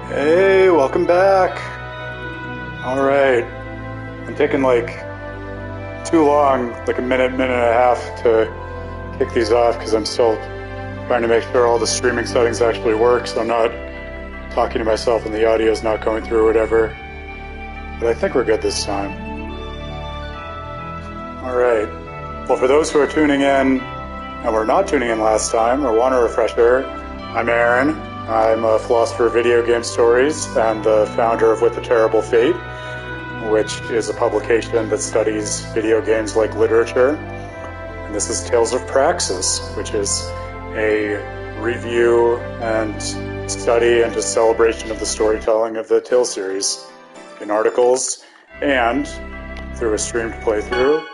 Hey, welcome back. Alright. I'm taking like too long, like a minute and a half to kick these off because I'm still trying to make sure all the streaming settings actually work so I'm not talking to myself and the audio's not going through or whatever. But I think we're good this time. Alright. Well, for those who are tuning in and were not tuning in last time or want a refresher, I'm Aaron. I'm a philosopher of video game stories and the founder of With a Terrible Fate, which is a publication that studies video games like literature. And this is Tales of Praxis, which is a review and study and a celebration of the storytelling of the Tales series in articles and through a streamed playthrough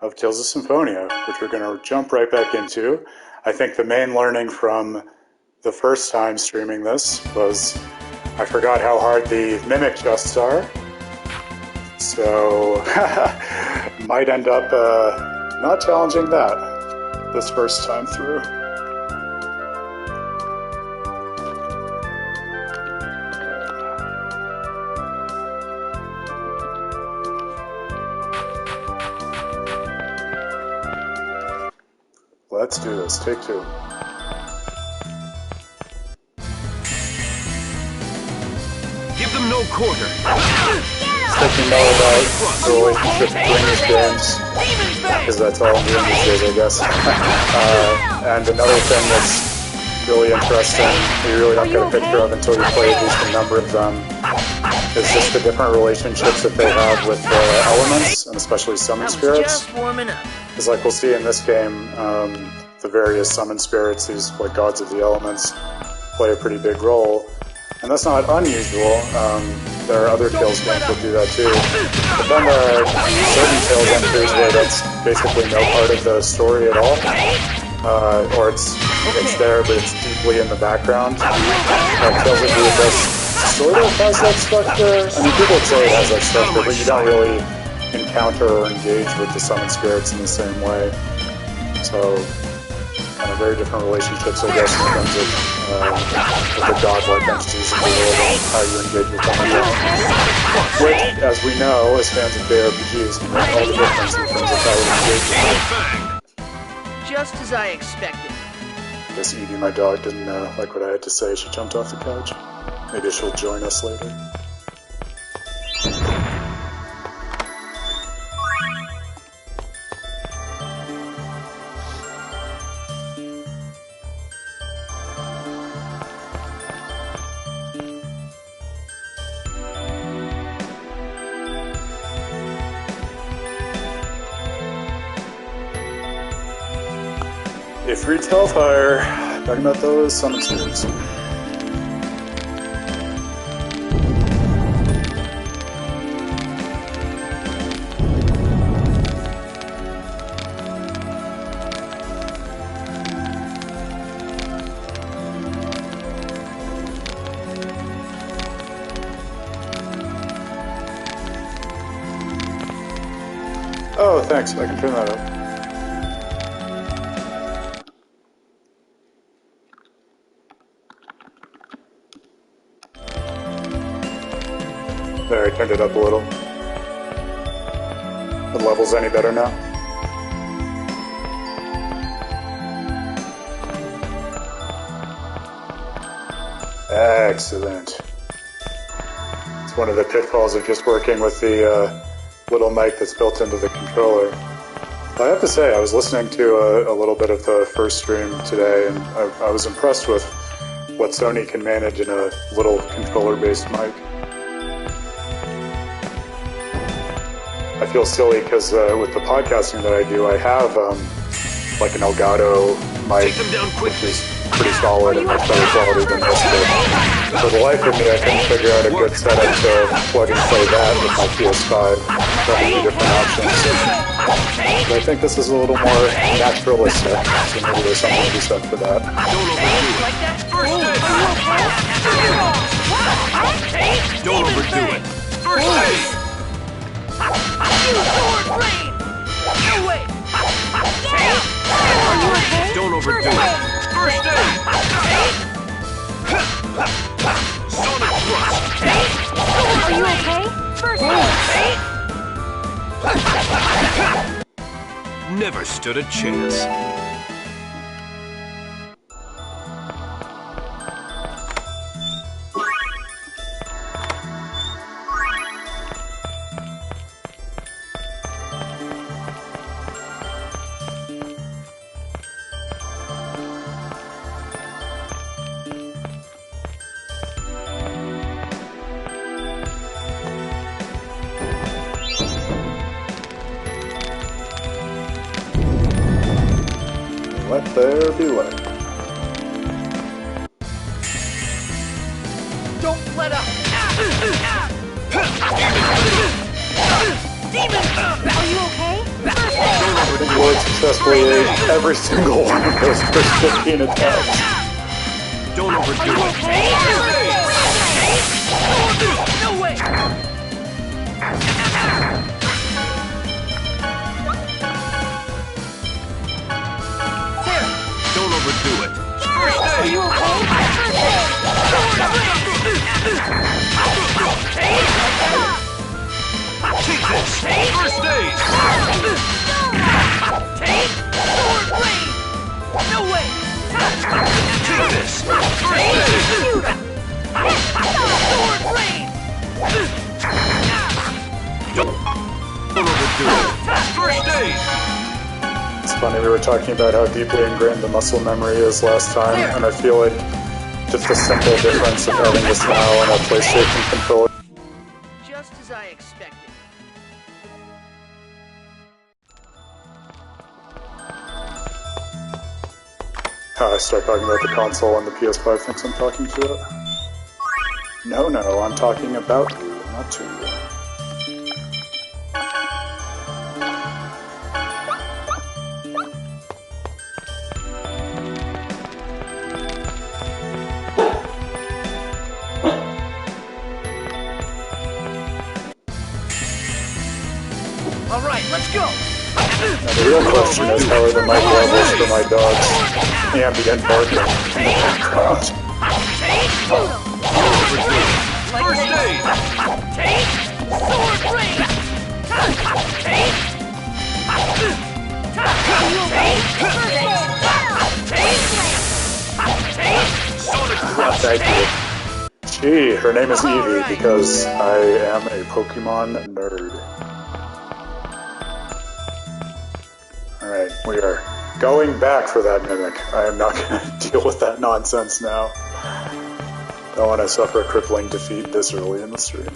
of Tales of Symphonia, which we're going to jump right back into. I think the main learning from the first time streaming this was I forgot how hard the mimic chests are, so might end up not challenging that this first time through. Let's do this, take two. Give them no quarter. Taking note about the relationship between these games, because that's all I'm doing these days, I guess. And another thing that's really interesting, you really don't get a picture of until you play at least a number of them, is just the different relationships that they have with the elements, and especially summon spirits. Because like we'll see in this game, the various summon spirits, these like gods of the elements, play a pretty big role. And that's not unusual. There are other Tales games that do that too. But then there are certain Tales entries where that's basically no part of the story at all. Or it's there, but it's deeply in the background. Tales of Budapest sort of has that structure. I mean, people would say it has that structure, but you don't really encounter or engage with the summon spirits in the same way. So, kind of very different relationships, I guess, in terms of the godlike entities in the world and how you engage with them. Which, as we know, as fans of JRPGs, can make all the difference in terms of how we engage with them. Just as I expected. I guess Evie, my dog, didn't like what I had to say. She jumped off the couch. Maybe she'll join us later. Ifrit Hellfire, talking about those summon spirits. Oh, thanks, I can turn that up. There, I turned it up a little. The level's any better now? Excellent. It's one of the pitfalls of just working with the little mic that's built into the controller. I have to say, I was listening to a little bit of the first stream today, and I was impressed with what Sony can manage in a little controller-based mic. I feel silly because with the podcasting that I do, I have like an Elgato mic, which is pretty solid and much better quality than this. But for the life of me, I couldn't figure out a good setup to plug and play that with my PS5. So many different options. But I think this is a little more naturalistic, so maybe there's something to be said for that. Don't overdo it. First aid! Don't overdo it. First aid! Sonic thrust! Are you okay? First aid! Never stood a chance. Let there be light. Don't let up! Demon! Are you okay? I think Lloyd successfully ate every single one of those first 15 attacks. Don't overdo it. No way! Don't overdo it. First Are aid! you okay? Take this! First aid! Take sword blade! No way! Take this! First aid! Sword blade! Don't overdo it. First aid! It's funny, we were talking about how deeply ingrained the muscle memory is last time, and I feel like just the simple difference of having this now on a PlayStation controller. Just as I expected. I start talking about the console and the PS5 thinks I'm talking to it. No, I'm talking about you, not to you. Alright, let's go! Now, the real question is, how are the mic levels for my dog's ambient barking in the background? First aid! Take sword blade! Take! Sonic thrust! Thank you. Gee, her name is Eevee because I am a Pokemon nerd. Alright, we are going back for that mimic. I am not going to deal with that nonsense now. Don't want to suffer a crippling defeat this early in the stream.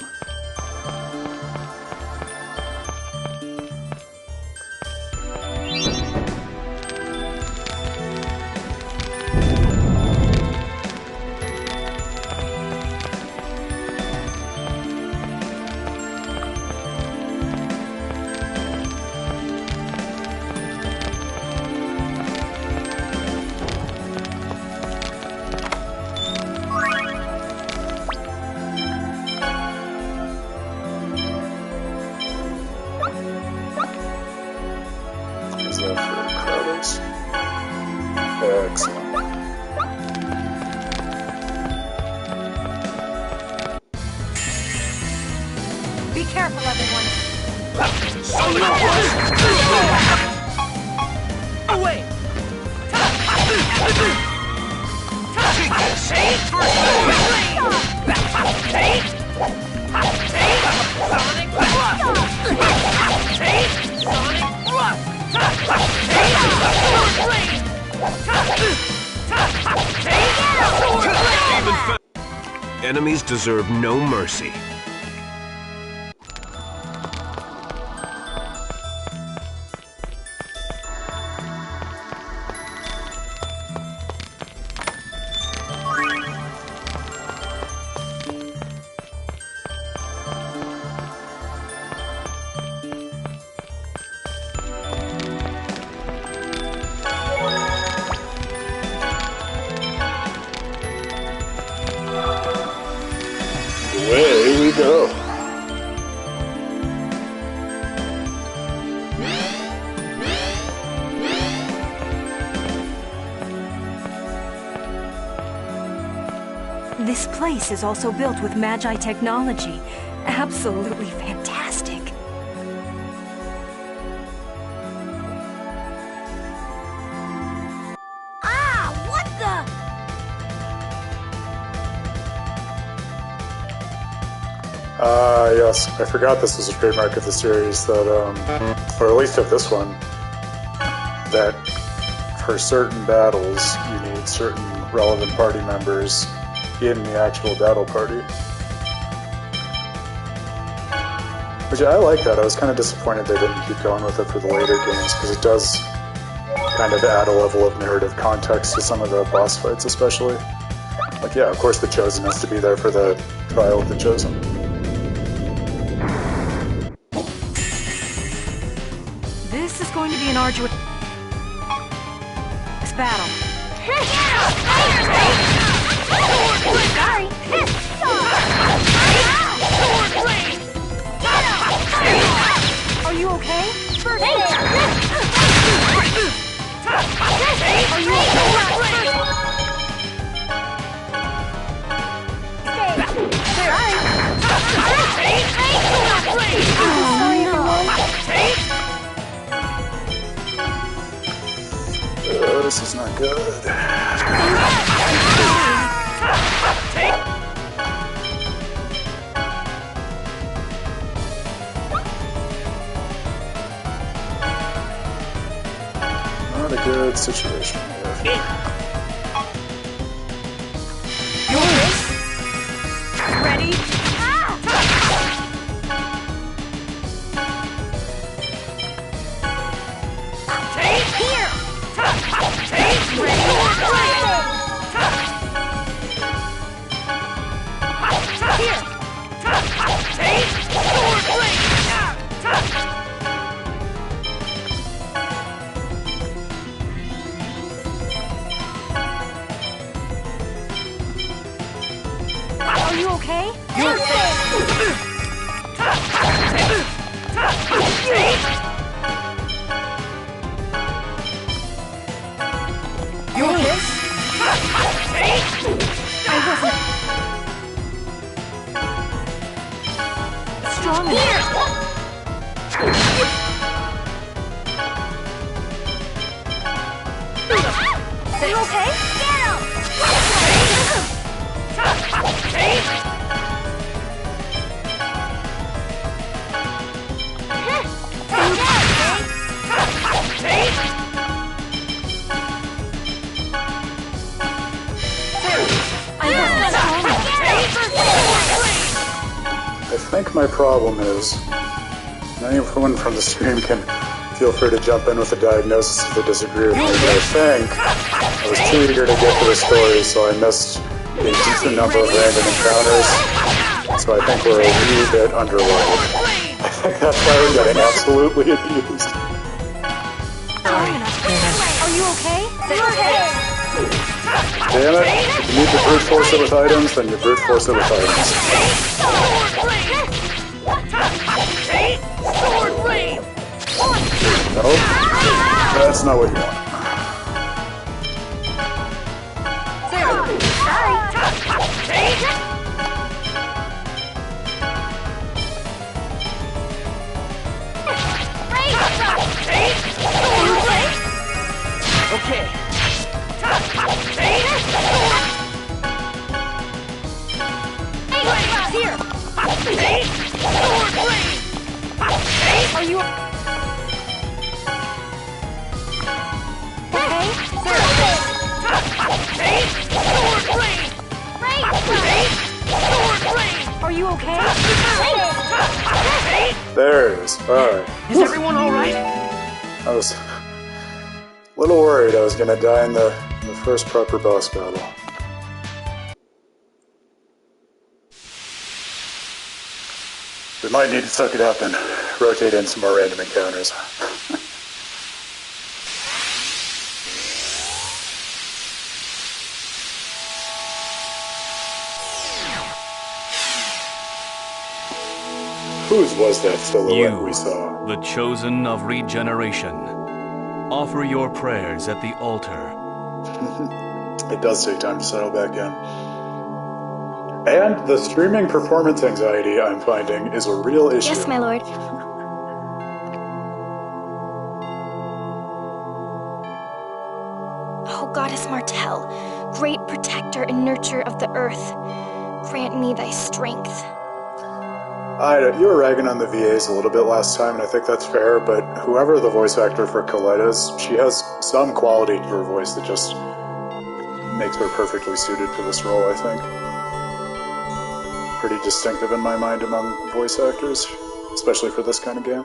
Is that for Kratos? Excellent. Be careful, everyone. Sonic thrust! Away! Take this! First aid! Take! Sonic thrust! Take! Sonic thrust! Enemies deserve no mercy. Away we go. This place is also built with Magi technology. Absolutely fantastic. Ah, what the? Yes, I forgot this was a trademark of the series that, or at least of this one, that for certain battles you need certain relevant party members in the actual battle party. Which I like that. I was kind of disappointed they didn't keep going with it for the later games, because it does kind of add a level of narrative context to some of the boss fights especially. Like, yeah, of course the Chosen has to be there for the trial of the Chosen. This is going to be an arduous battle. Sorry. Are you okay? First aid. Are you okay? Sorry, everyone. This is not good. Not a good situation here. Ready? Are you okay? Strong enough. Are you okay? Get him! I think my problem is, and anyone from the stream can feel free to jump in with a diagnosis if they disagree with me, but I think I was too eager to get to the story, so I missed a decent number of random encounters, so I think we're a wee bit underleveled. I think that's why we're getting absolutely abused. Are you okay? Damn it, if you need to brute force it with items, then you brute force it with items. Nope, that's not what you want. Okay. Are you okay? okay? There it is. Alright. Is everyone alright? I was a little worried I was going to die in the first proper boss battle. We might need to suck it up and rotate in some more random encounters. Whose was that silhouette we saw? The chosen of regeneration. Offer your prayers at the altar. It does take time to settle back in. And the streaming performance anxiety I'm finding is a real issue. Yes, my lord. Oh, Goddess Martel, great protector and nurturer of the earth, grant me thy strength. You were ragging on the VAs a little bit last time, and I think that's fair, but whoever the voice actor for Colette is, she has some quality to her voice that just makes her perfectly suited for this role, I think. Pretty distinctive in my mind among voice actors, especially for this kind of game.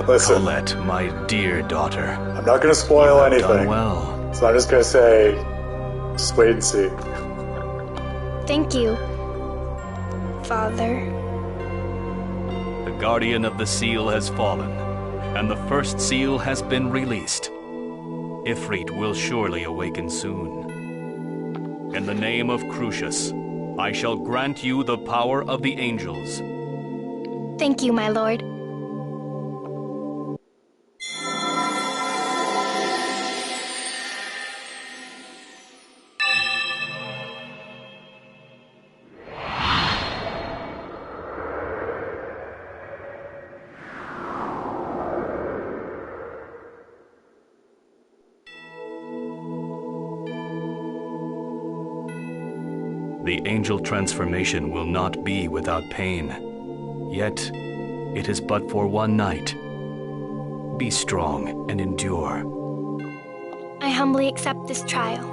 Listen, Colette, my dear daughter. I'm not going to spoil anything. Done well. So I'm just going to say, just wait and see. Thank you, Father. The guardian of the seal has fallen, and the first seal has been released. Ifrit will surely awaken soon. In the name of Crucius, I shall grant you the power of the angels. Thank you, my lord. The angel transformation will not be without pain. Yet, it is but for one night. Be strong and endure. I humbly accept this trial.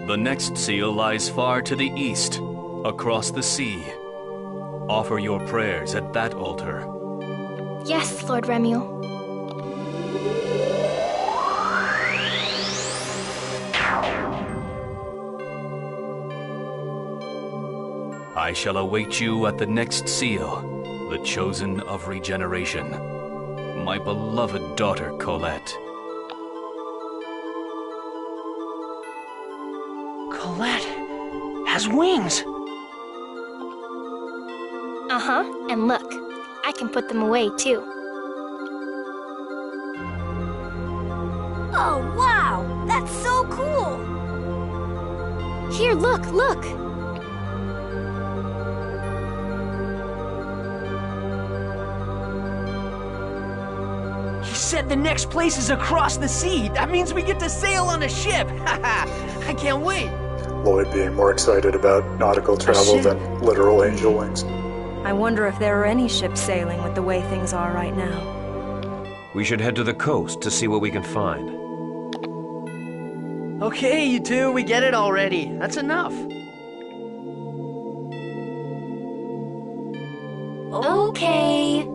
The next seal lies far to the east, across the sea. Offer your prayers at that altar. Yes, Lord Remuel. I shall await you at the next seal, the chosen of regeneration. My beloved daughter, Colette. Colette has wings. Uh-huh, and look, I can put them away too. Oh, wow! That's so cool! Here, look, look! He said the next place is across the sea. That means we get to sail on a ship. Haha, I can't wait. Lloyd being more excited about nautical travel than literal angel wings. I wonder if there are any ships sailing with the way things are right now. We should head to the coast to see what we can find. Okay, you two, we get it already. That's enough. Okay.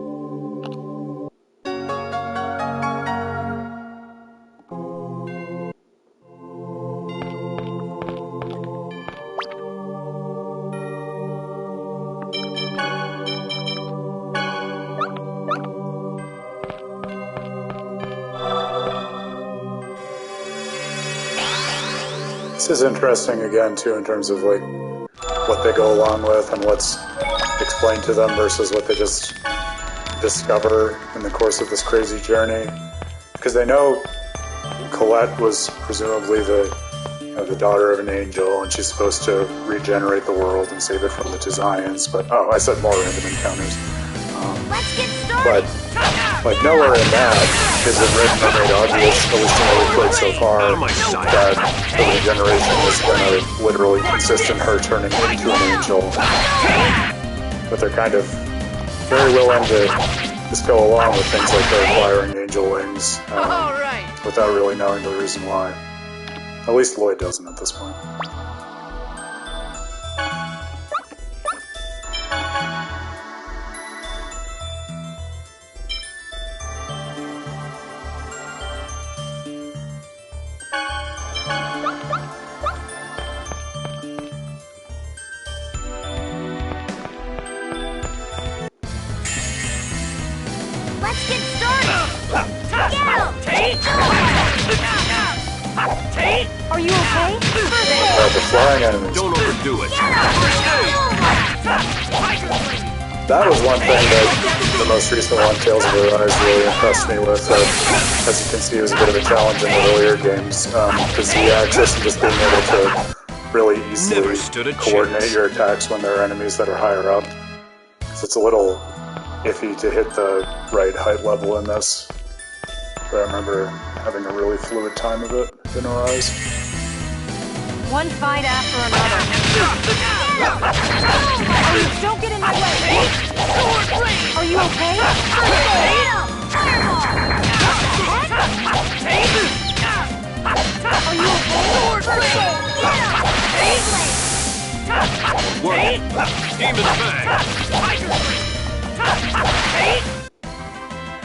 This is interesting again too in terms of like what they go along with and what's explained to them versus what they just discover in the course of this crazy journey. Because they know Colette was presumably the daughter of an angel and she's supposed to regenerate the world and save it from the Tizians, but I said more random encounters. Let's get started! But like nowhere in that is it written or made obvious, at least in what we've played so far, that the regeneration is going to literally consist in her turning into an angel. But they're kind of very willing to just go along with things like her acquiring angel wings without really knowing the reason why. At least Lloyd doesn't at this point. Let's get started! Get him! Tate? Are you okay? The flying enemies. Don't overdo it. That was one thing that the most recent one, Tales of Arise, really impressed me with. As you can see, it was a bit of a challenge in the earlier games. The Z-axis and just being able to really easily coordinate your attacks when there are enemies that are higher up. So it's a little iffy to hit the right height level in this. But I remember having a really fluid time of it in Arise. One fight after another. Don't get in my way! Are you okay? Are you okay? Work. Demon bag.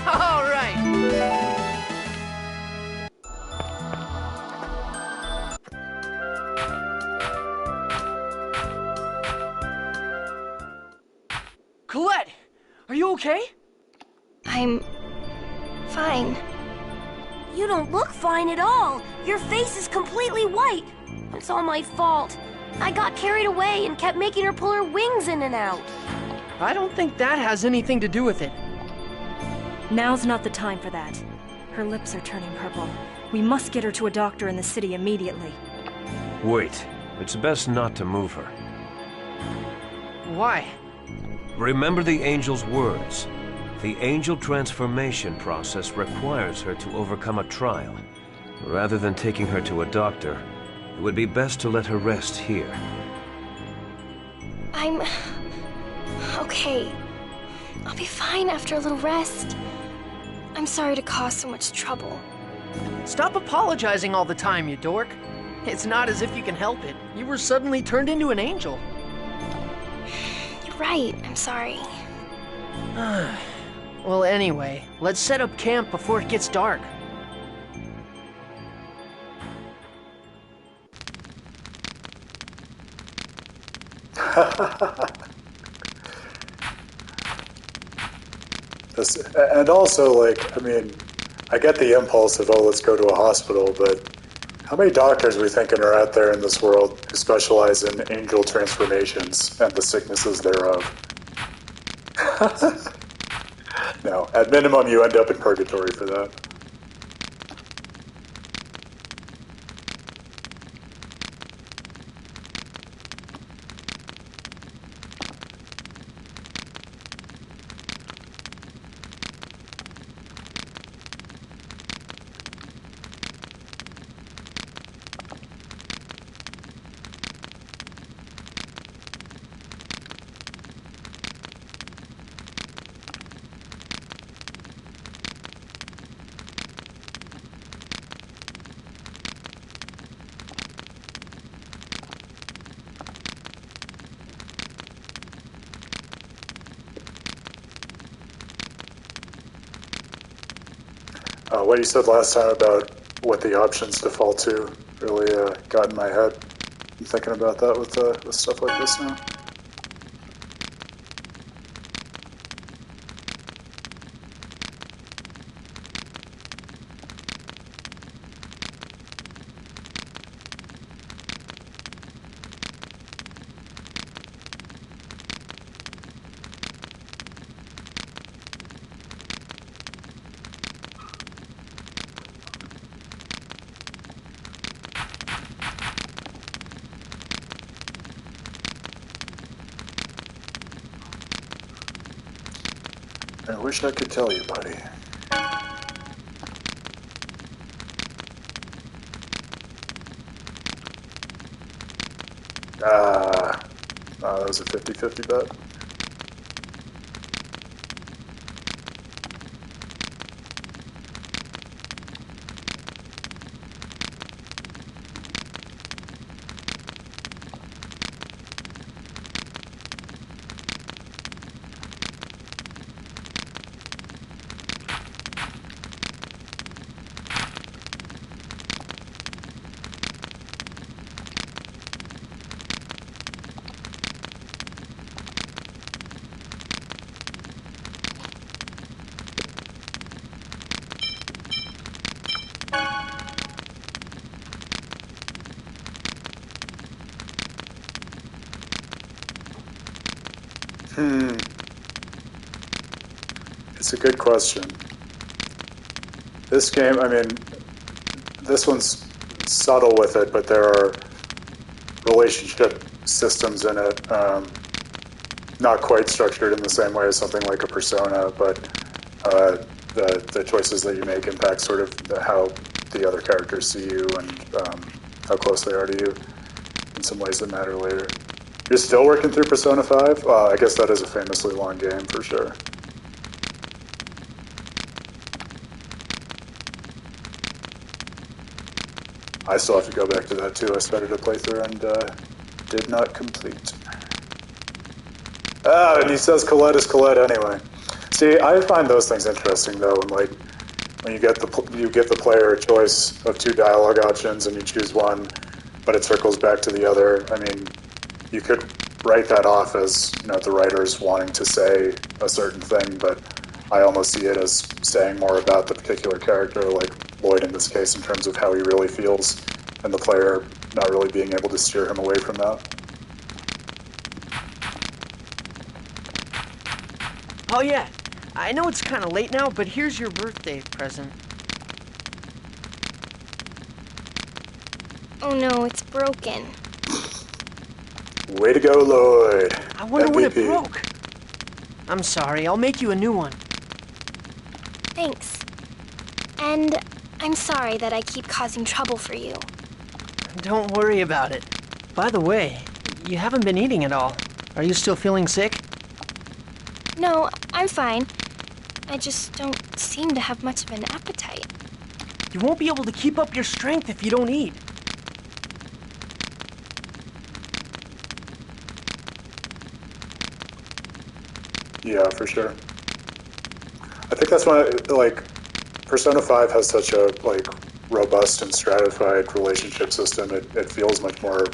All right. Colette, are you okay? I'm fine. You don't look fine at all. Your face is completely white. It's all my fault. I got carried away and kept making her pull her wings in and out. I don't think that has anything to do with it. Now's not the time for that. Her lips are turning purple. We must get her to a doctor in the city immediately. Wait. It's best not to move her. Why? Remember the angel's words. The angel transformation process requires her to overcome a trial. Rather than taking her to a doctor, it would be best to let her rest here. I'm okay. I'll be fine after a little rest. I'm sorry to cause so much trouble. Stop apologizing all the time, you dork. It's not as if you can help it. You were suddenly turned into an angel. You're right, I'm sorry. Well, anyway, let's set up camp before it gets dark. And also, like, I mean, I get the impulse of, oh, let's go to a hospital, but how many doctors are we thinking are out there in this world who specialize in angel transformations and the sicknesses thereof? No, at minimum, you end up in purgatory for that. What you said last time about what the options default to really got in my head. I'm thinking about that with stuff like this now. I wish I could tell you, buddy. That was a 50-50 bet. It's a good question. This game, I mean, this one's subtle with it, but there are relationship systems in it. Not quite structured in the same way as something like a Persona, but the choices that you make impact sort of how the other characters see you and how close they are to you in some ways that matter later. You're still working through Persona 5? I guess that is a famously long game for sure. I still have to go back to that too. I started a playthrough and did not complete. And he says Colette is Colette anyway. See, I find those things interesting though, when you give the player a choice of two dialogue options and you choose one, but it circles back to the other. I mean, you could write that off as, you know, the writers wanting to say a certain thing, but I almost see it as saying more about the particular character, like Lloyd in this case, in terms of how he really feels, and the player not really being able to steer him away from that. Oh yeah, I know it's kind of late now, but here's your birthday present. Oh no, it's broken. Way to go, Lloyd. I wonder when it MVP. broke. I'm sorry, I'll make you a new one. Thanks. And I'm sorry that I keep causing trouble for you. Don't worry about it. By the way, you haven't been eating at all. Are you still feeling sick? No, I'm fine. I just don't seem to have much of an appetite. You won't be able to keep up your strength if you don't eat. Yeah, for sure. I think that's why, like, Persona 5 has such a, like, robust and stratified relationship system. It feels much more,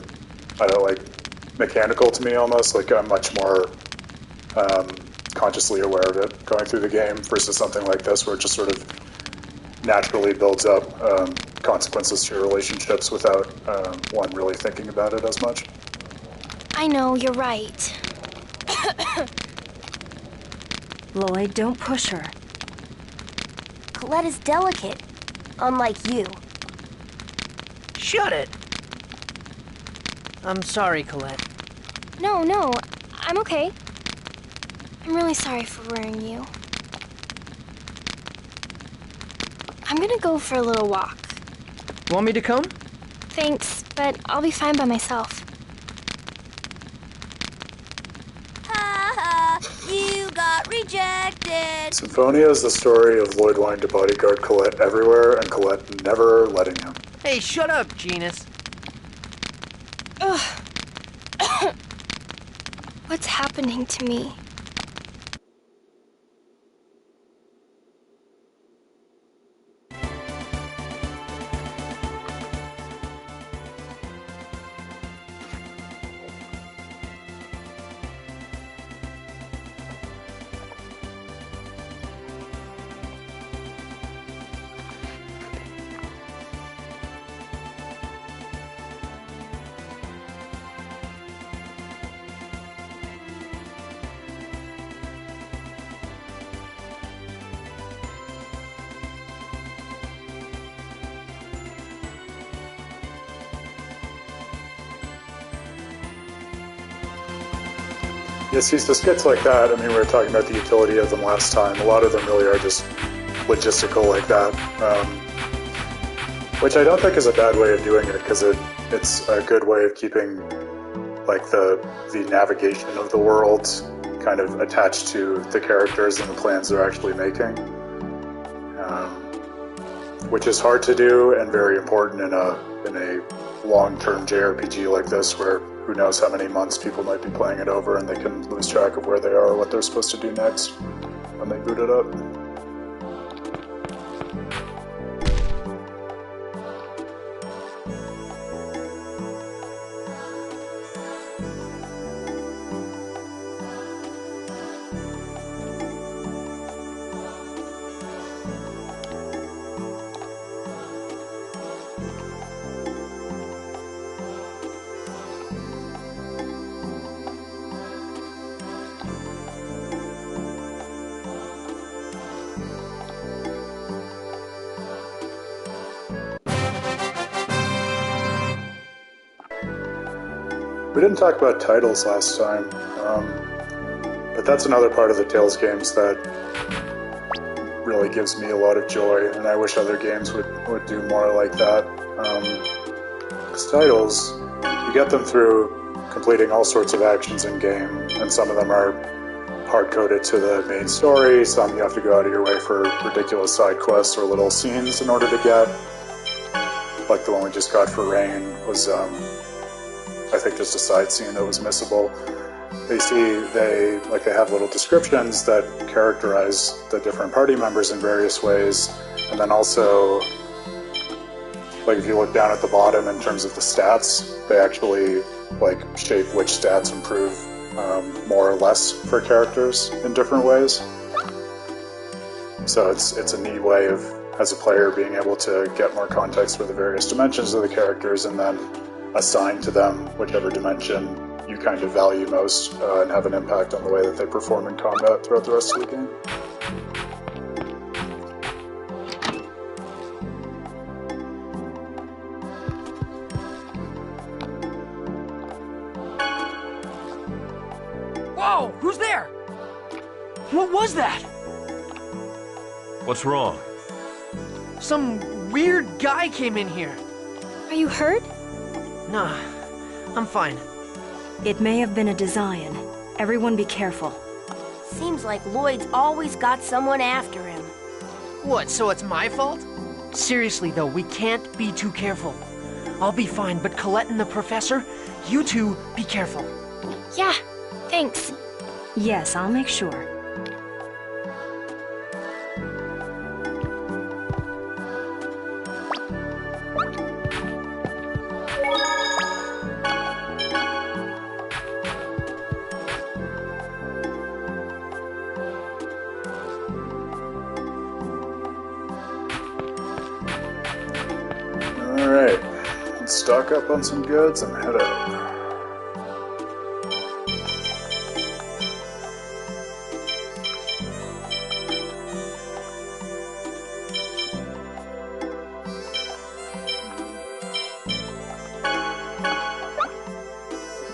mechanical to me almost. Like, I'm much more consciously aware of it going through the game versus something like this where it just sort of naturally builds up consequences to your relationships without one really thinking about it as much. I know, you're right. Lloyd, don't push her. Colette is delicate, unlike you. Shut it! I'm sorry, Colette. No, I'm okay. I'm really sorry for worrying you. I'm gonna go for a little walk. Want me to come? Thanks, but I'll be fine by myself. Ha ha! You got rejected! Symphonia is the story of Lloyd wanting to bodyguard Colette everywhere and Colette never letting him. Hey, shut up, Genus. Ugh. What's happening to me? Yeah, see, so skits like that, I mean, we were talking about the utility of them last time. A lot of them really are just logistical like that, which I don't think is a bad way of doing it, because it's a good way of keeping like the navigation of the world kind of attached to the characters and the plans they're actually making, which is hard to do and very important in a long-term JRPG like this, where who knows how many months people might be playing it over and they can lose track of where they are or what they're supposed to do next when they boot it up. We didn't talk about titles last time, but that's another part of the Tales games that really gives me a lot of joy, and I wish other games would do more like that. Because titles, you get them through completing all sorts of actions in-game, and some of them are hard-coded to the main story, some you have to go out of your way for ridiculous side quests or little scenes in order to get. Like the one we just got for Rain was, I think, just a side scene that was missable. They have little descriptions that characterize the different party members in various ways, and then also, like, if you look down at the bottom in terms of the stats, they actually shape which stats improve more or less for characters in different ways. So it's a neat way of, as a player, being able to get more context for the various dimensions of the characters and then assign to them whichever dimension you kind of value most and have an impact on the way that they perform in combat throughout the rest of the game. Whoa! Who's there? What was that? What's wrong? Some weird guy came in here. Are you hurt? Nah, I'm fine. It may have been a Desian. Everyone be careful. Seems like Lloyd's always got someone after him. What, so it's my fault? Seriously though, we can't be too careful. I'll be fine, but Colette and the Professor, you two be careful. Yeah, thanks. Yes, I'll make sure. Alright, let's stock up on some goods and head out.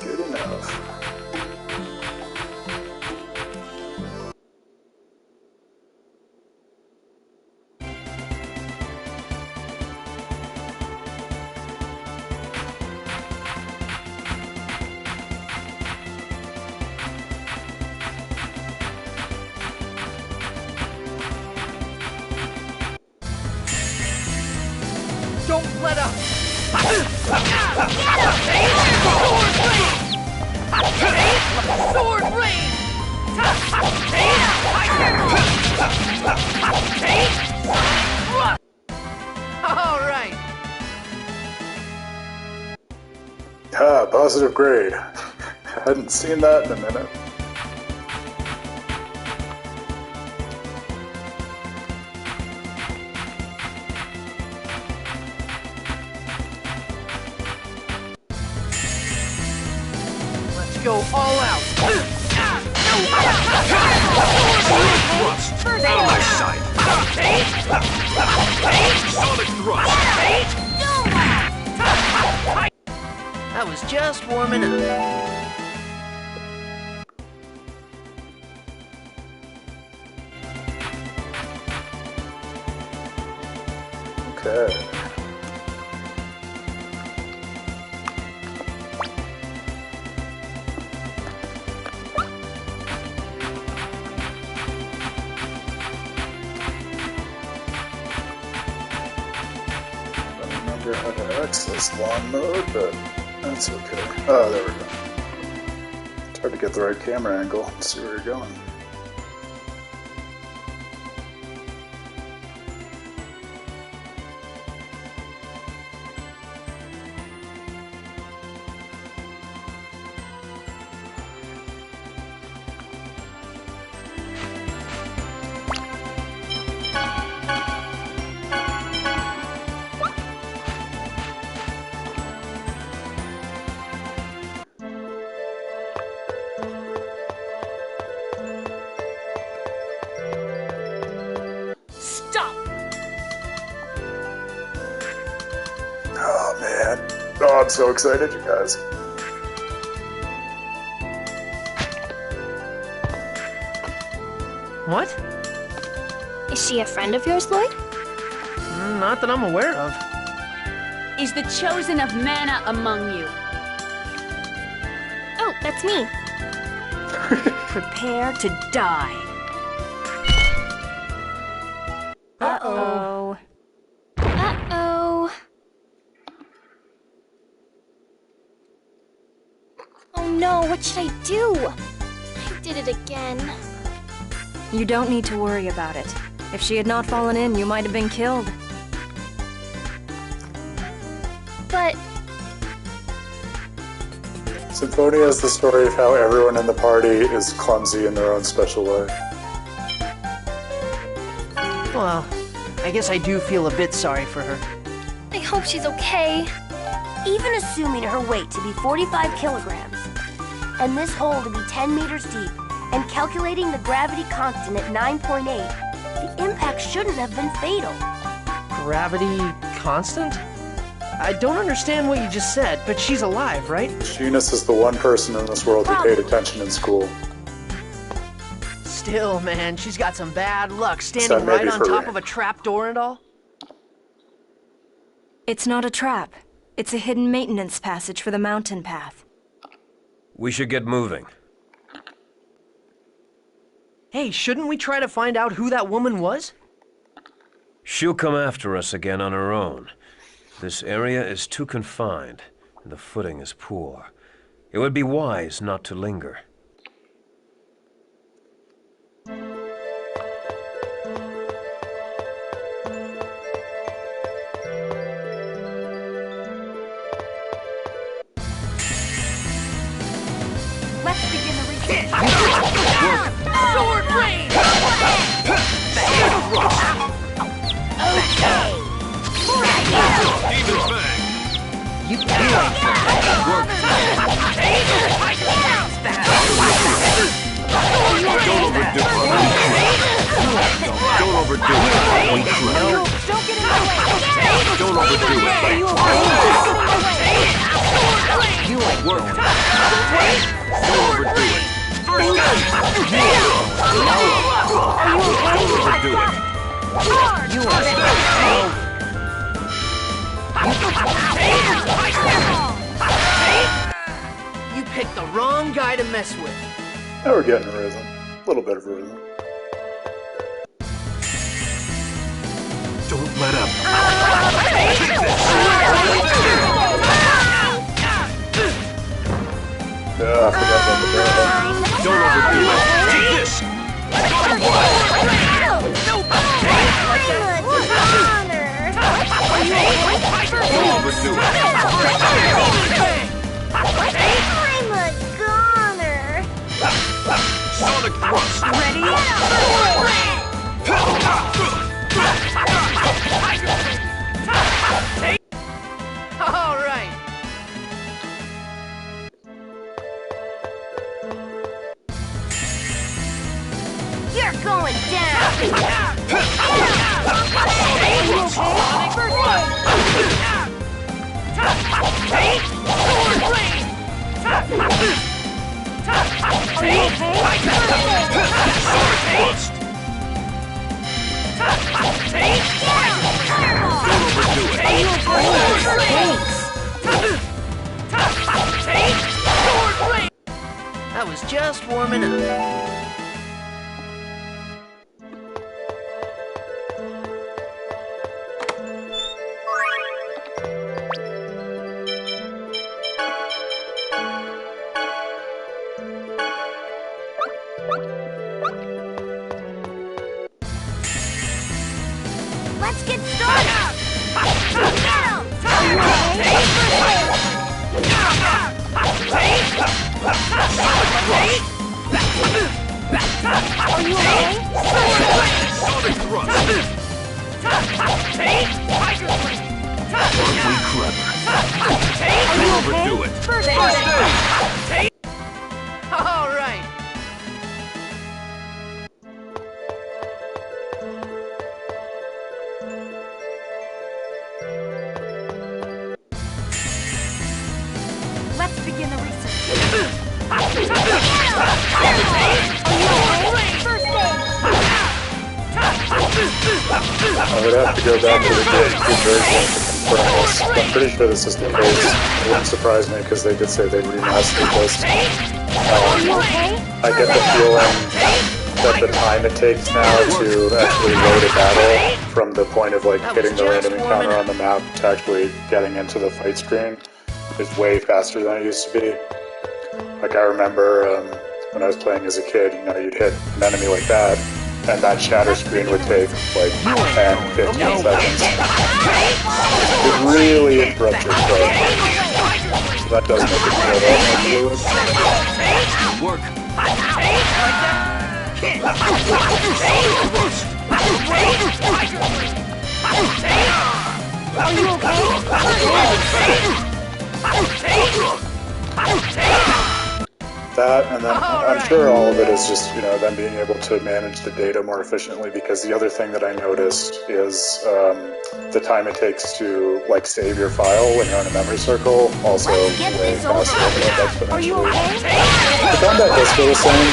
Good enough. Don't let up! Sword rain! All right. Ah, positive grade. Hadn't seen that in a minute. Let's go all out. Thrust! Out of my sight! Sonic thrust! I was just warming up. Okay. figure out how to access lawn mode, but that's okay. Oh, there we go. It's hard to get the right camera angle and see where you're going. Oh man. Oh, I'm so excited, you guys. What? Is she a friend of yours, Lloyd? Not that I'm aware of. Is the chosen of mana among you? Oh, that's me. Prepare to die. Uh-oh. Uh-oh. Oh no, what should I do? I did it again. You don't need to worry about it. If she had not fallen in, you might have been killed. But Symphonia is the story of how everyone in the party is clumsy in their own special way. Well, I guess I do feel a bit sorry for her. I hope she's okay. Even assuming her weight to be 45 kilograms, and this hole to be 10 meters deep, and calculating the gravity constant at 9.8, the impact shouldn't have been fatal. Gravity constant? I don't understand what you just said, but she's alive, right? Eunice is the one person in this world who paid attention in school. Still, man, she's got some bad luck So standing maybe right on for top me. of a trapdoor and all. It's not a trap. It's a hidden maintenance passage for the mountain path. We should get moving. Hey, shouldn't we try to find out who that woman was? She'll come after us again on her own. This area is too confined, and the footing is poor. It would be wise not to linger. Let's begin the retreat. Sword rain! Okay. Demon Fang! You Don't overdo it. Don't overdo it. Don't get in my way. Don't overdo it. Work. Don't overdo it. Don't overdo it. You are You picked the wrong guy to mess with. Now we're getting a rhythm. A little bit of a rhythm. Don't let up. Yeah, I forgot about the barrel. Don't overdo it. Take this. Don't overdo it. I'm a goner. Sonic thrust. All right. You're going down. Thrust. Don't overdo it. That was just warming up. Are you okay? Overdo it. First aid! All right. Let's begin the research. I would have to go back to the GameCube version to confirm this. I'm pretty sure this is the case. It wouldn't surprise me because they did say they'd remastered this. I get the feeling that the time it takes now to actually load a battle from the point of like hitting the random encounter on the map to actually getting into the fight screen is way faster than it used to be. Like I remember when I was playing as a kid, you know, you'd hit an enemy like that, and that shatter screen would take like 10, 15 seconds. It really interrupts your flow. So that does make it feel more fluid. Work. Are you okay? That, and then I'm sure all of it is just, you know, them being able to manage the data more efficiently, because the other thing that I noticed is the time it takes to, like, save your file when you're on a memory circle, also way faster exponentially. The combat does feel the same,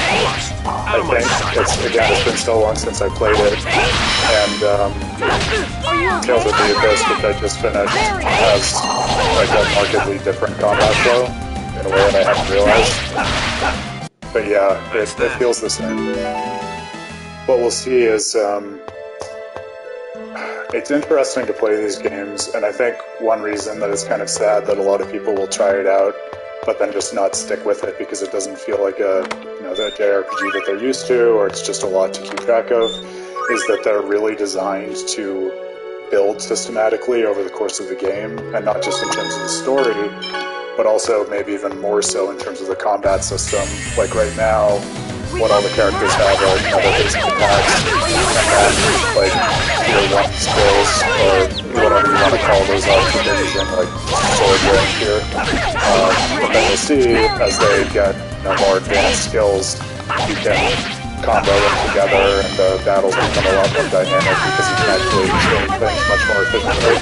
I think. It's been so long since I played it, and Tales of the Abyss, which I just finished, has, like, a markedly different combat flow in a way that I hadn't realized. But yeah, it feels the same. What we'll see is, it's interesting to play these games, and I think one reason that it's kind of sad that a lot of people will try it out, but then just not stick with it because it doesn't feel like the JRPG that they're used to, or it's just a lot to keep track of, is that they're really designed to build systematically over the course of the game, and not just in terms of the story, but also maybe even more so in terms of the combat system. Like right now, what all the characters have are, you know, their basic attacks, and then, like, tier 1 skills, or whatever you want to call those are, if they're using, like, sword range here. But then you'll see, as they get, you know, more advanced skills, you can combo them together, and the battles become a lot more dynamic because you can actually change things much more efficiently.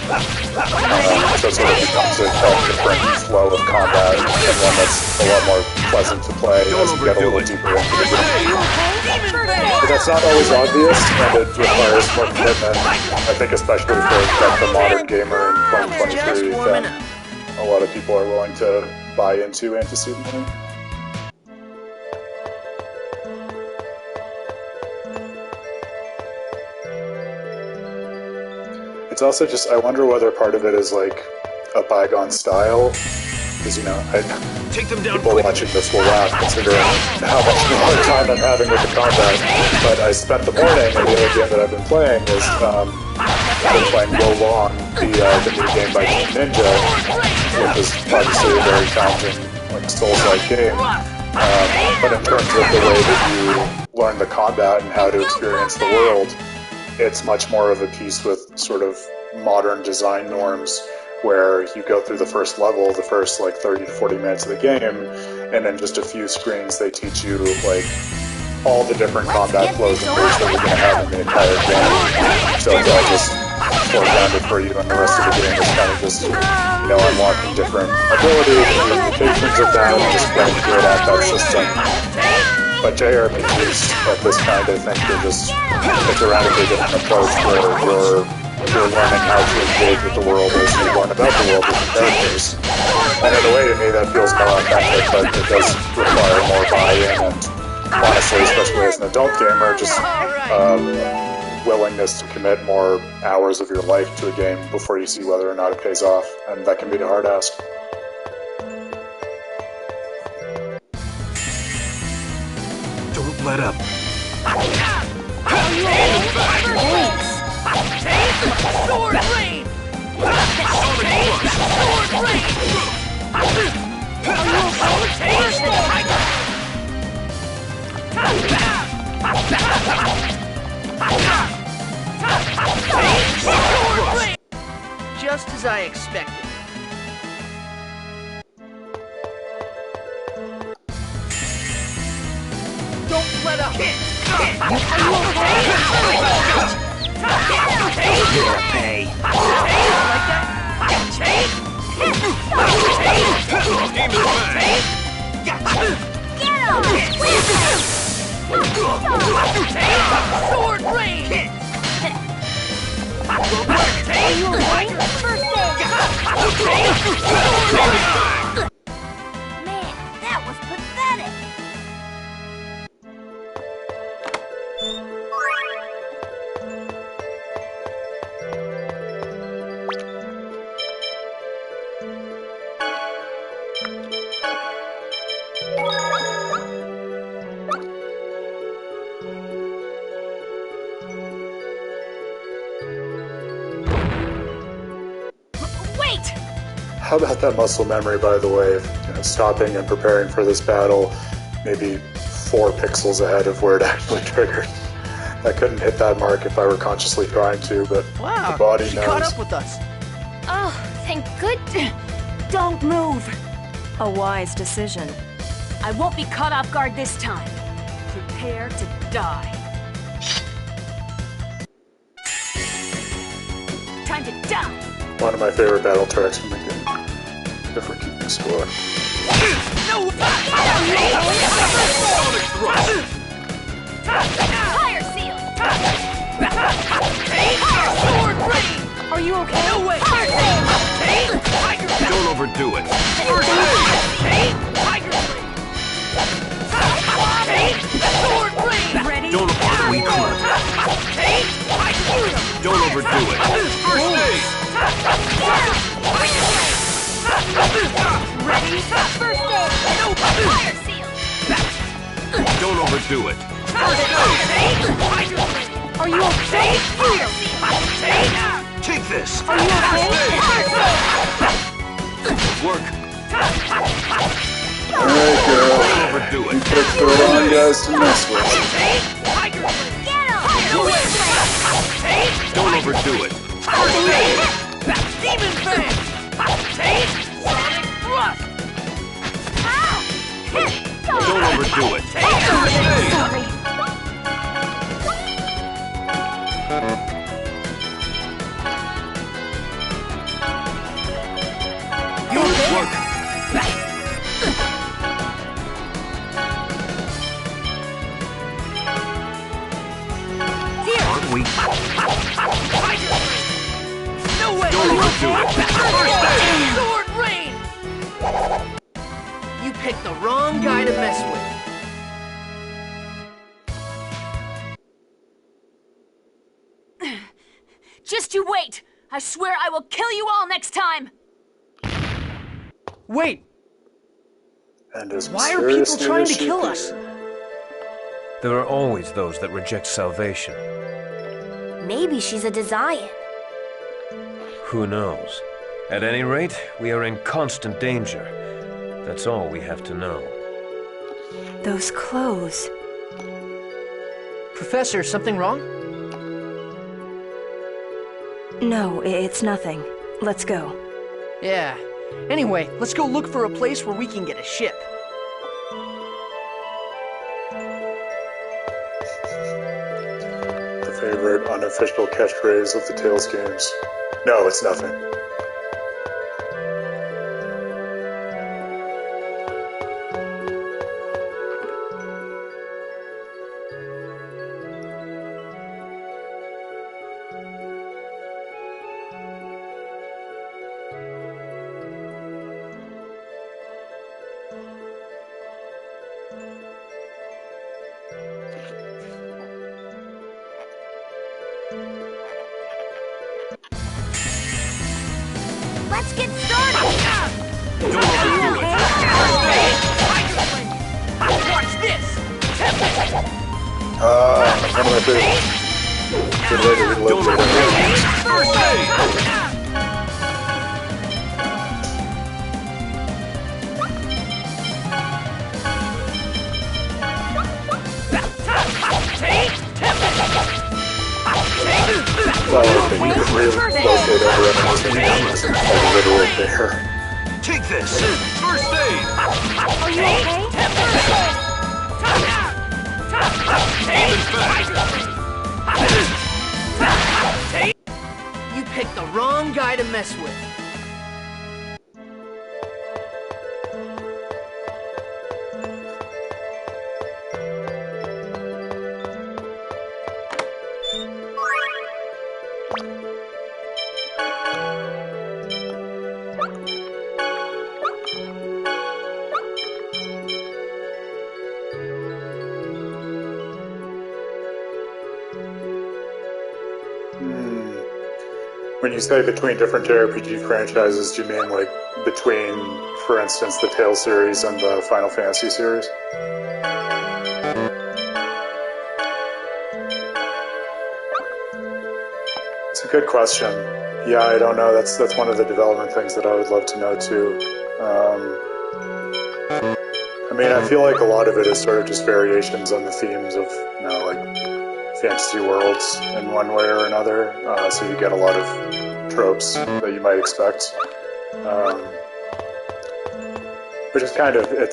So it sort of becomes a different flow of combat, and one that's a lot more pleasant to play as you get a little deeper into the game. But that's not always obvious, and it requires more commitment, I think, especially for like the modern gamer in 2023, that a lot of people are willing to buy into antecedently. It's also just, I wonder whether part of it is like a bygone style, because, you know, people watching this will laugh considering how much more time I'm having with the combat, but I spent the morning, and the other game that I've been playing is, I've been playing Wo Long, the new game by Team Ninja, which is obviously a very challenging, like, Souls-like game, but in terms of the way that you learn the combat and how to experience the world, it's much more of a piece with sort of modern design norms, where you go through the first level, the first like 30 to 40 minutes of the game, and in just a few screens they teach you like all the different combat flows and moves that you're going to have in the entire game. So it's all just foregrounded for you, and the rest of the game is kind of just, you know, unlocking different abilities and limitations of that, and just playing good at that system. But JRPGs of this kind, I think, it's a radically different approach where you're learning how to engage with the world as you learn about the world with the characters. And in a way, to me, that feels more authentic, but it does require more buy-in, and honestly, especially as an adult gamer, just willingness to commit more hours of your life to a game before you see whether or not it pays off, and that can be a hard ask. Let up. Sword rain! Sword rain! let up! Pay. Sword rain! Are you okay? First aid! Man, that was pathetic. How about that muscle memory, by the way? You know, stopping and preparing for this battle, maybe 4 pixels ahead of where it actually triggered. I couldn't hit that mark if I were consciously trying to, but wow, the body she knows. caught up with us. Oh, thank goodness. Don't move. A wise decision. I won't be caught off guard this time. Prepare to die. Time to die. One of my favorite battle tracks from the game. If we're keeping score. No! Fire seal. Sword rain! Are you okay? No way! Don't overdo it. Sword rain! Ready? Don't overdo it. First aid. Ready? First aid. No! Fire seal. Don't overdo it. Are you okay? Fire seal. Take this. Are you okay? Work. Alright, girl. Don't overdo You it. picked the wrong guys to mess with. Don't overdo it. Demon Fan! Sonic Thrust! Don't overdo it. Sorry. Work. Aren't we? No way! Don't overdo it. First aid. Sword rain! You picked the wrong guy to mess with. Just you wait. I swear I will kill you all next time. Wait, And as why are people mysteriously trying as to she kill did. us? There are always those that reject salvation. Maybe she's a Desian. Who knows? At any rate, we are in constant danger. That's all we have to know. Those clothes. Professor, something wrong? No, it's nothing. Let's go. Yeah. Anyway, let's go look for a place where we can get a ship. The favorite unofficial catchphrase of the Tales games. No, it's nothing. Let's get started! Don't overdo it. Watch this! One of my favorites. Good way to relive Don't the overdo memories. it. First aid. Well, I think you can relocate over enemies and a literal bear. Take this. First aid. Are you okay? You picked the wrong guy to mess with. When you say between different JRPG franchises, do you mean like between, for instance, the Tales series and the Final Fantasy series? It's a good question. Yeah, I don't know. That's one of the development things that I would love to know too. I mean, I feel like a lot of it is sort of just variations on the themes of, you know, like fantasy worlds in one way or another, so you get a lot of tropes that you might expect, which is kind of, it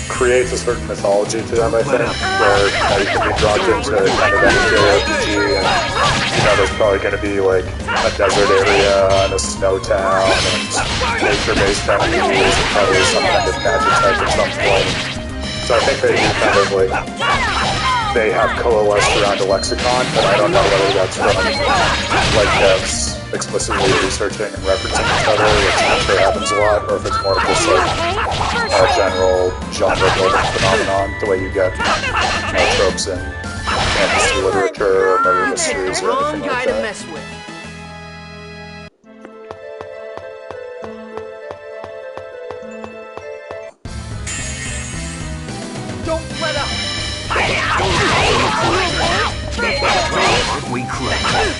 creates a certain mythology to them, I think, where you can be drawn into kind of any JRPG, and you know there's probably going to be like a desert area and a snow town and nature-based enemies and probably some kind of magic type at some point. So I think they do kind of like, they have coalesced around a lexicon, but I don't know whether that's from like devs explicitly researching and referencing each other, which I'm sure happens a lot, or if it's more just like a general genre-building phenomenon, the way you get, you know, tropes in fantasy literature or murder mysteries or anything like that. Mess with. Don't let up. Aren't we clever?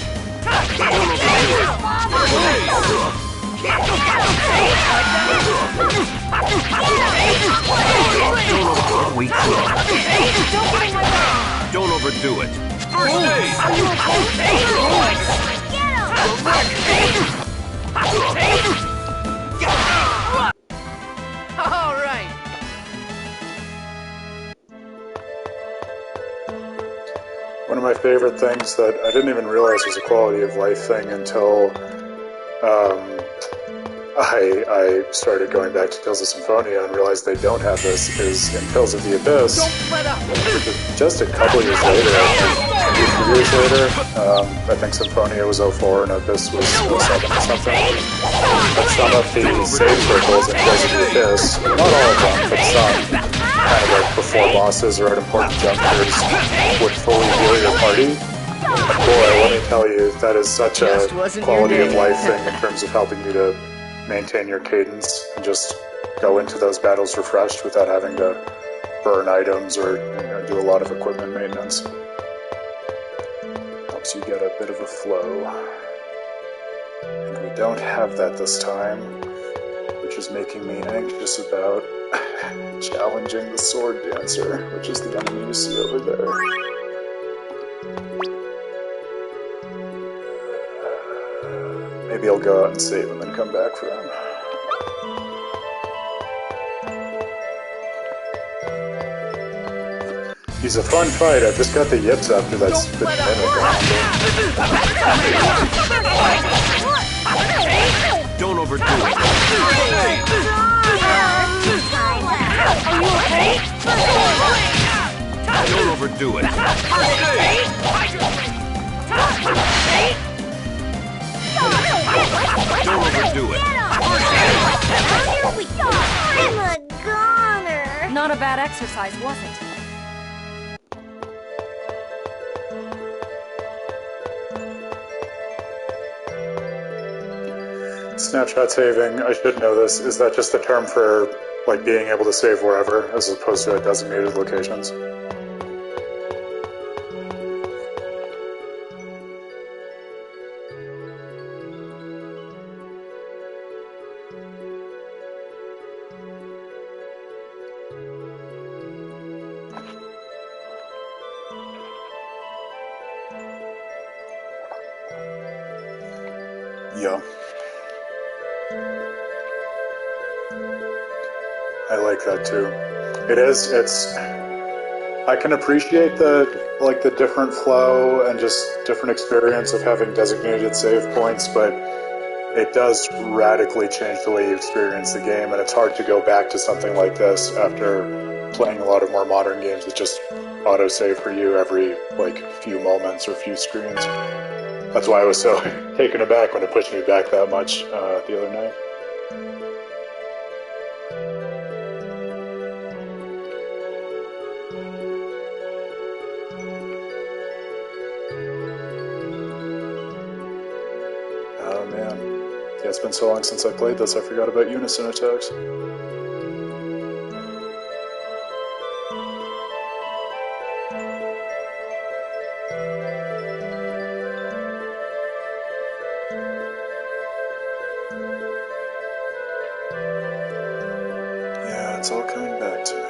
Aren't we clever? Don't overdo it. First aid! All right. One of my favorite things that I didn't even realize was a quality of life thing until I started going back to Tales of Symphonia and realized they don't have this, is in Tales of the Abyss, just a couple years later, maybe a few years later, I think Symphonia was 04 and Abyss was 07 or something, but some of the save circles in Tales of the Abyss, not all of them, but some, kind of like before bosses or at important junctures, would fully heal your party. And boy, let me tell you, that is such a quality of life thing in terms of helping you to maintain your cadence and just go into those battles refreshed without having to burn items or, you know, do a lot of equipment maintenance. Helps you get a bit of a flow. And we don't have that this time, which is making me anxious about challenging the sword dancer, which is the enemy you see over there. Maybe I'll go out and save him and come back for him. He's a fun fight, I just got the yips after that stupid mimic around. Don't overdo it. Are you okay? Don't overdo it. Don't overdo it. Here we go! I'm a goner! Not a bad exercise, was it? Snapshot saving, I should know this, is that just a term for like being able to save wherever as opposed to at designated locations? Yeah. I like that too. It's I can appreciate the different flow and just different experience of having designated save points, but it does radically change the way you experience the game, and it's hard to go back to something like this after playing a lot of more modern games that just auto-save for you every, few moments or few screens. That's why I was so taken aback when it pushed me back that much the other night. Oh man. Yeah, it's been so long since I played this, I forgot about unison attacks. Yeah, it's all coming back to me.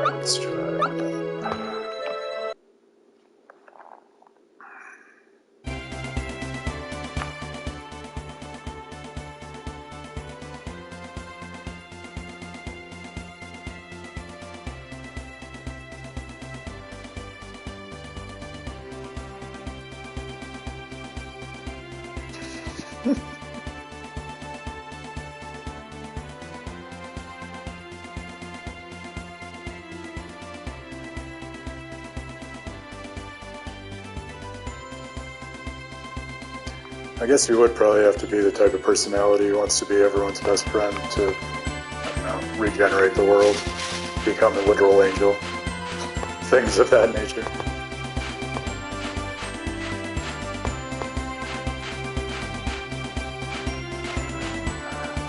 Let's try it. I guess you would probably have to be the type of personality who wants to be everyone's best friend to, regenerate the world, become a literal angel, things of that nature.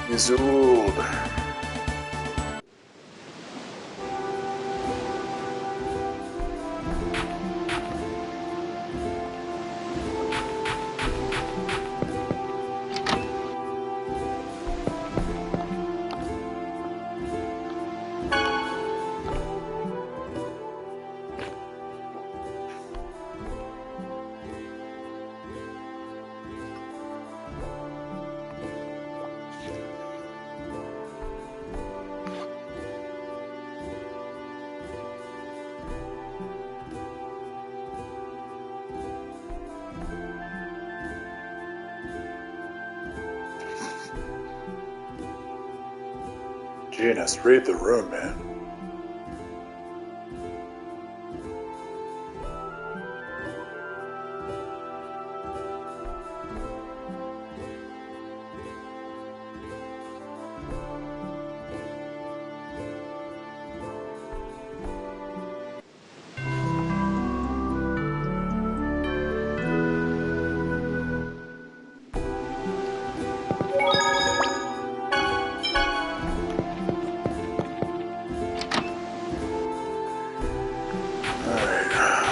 Isolde. Genus, read the room, man.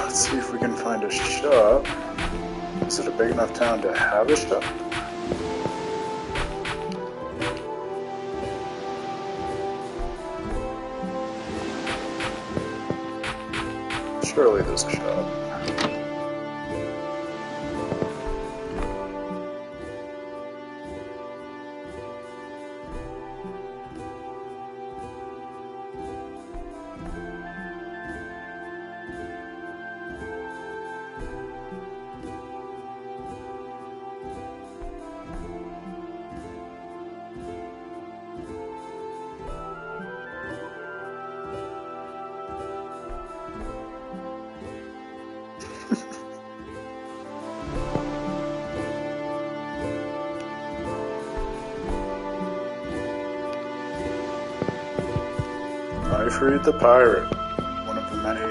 Let's see if we can find a shop. Is it a big enough town to have a shop? Surely there's a shop. Freed the Pirate, one of the many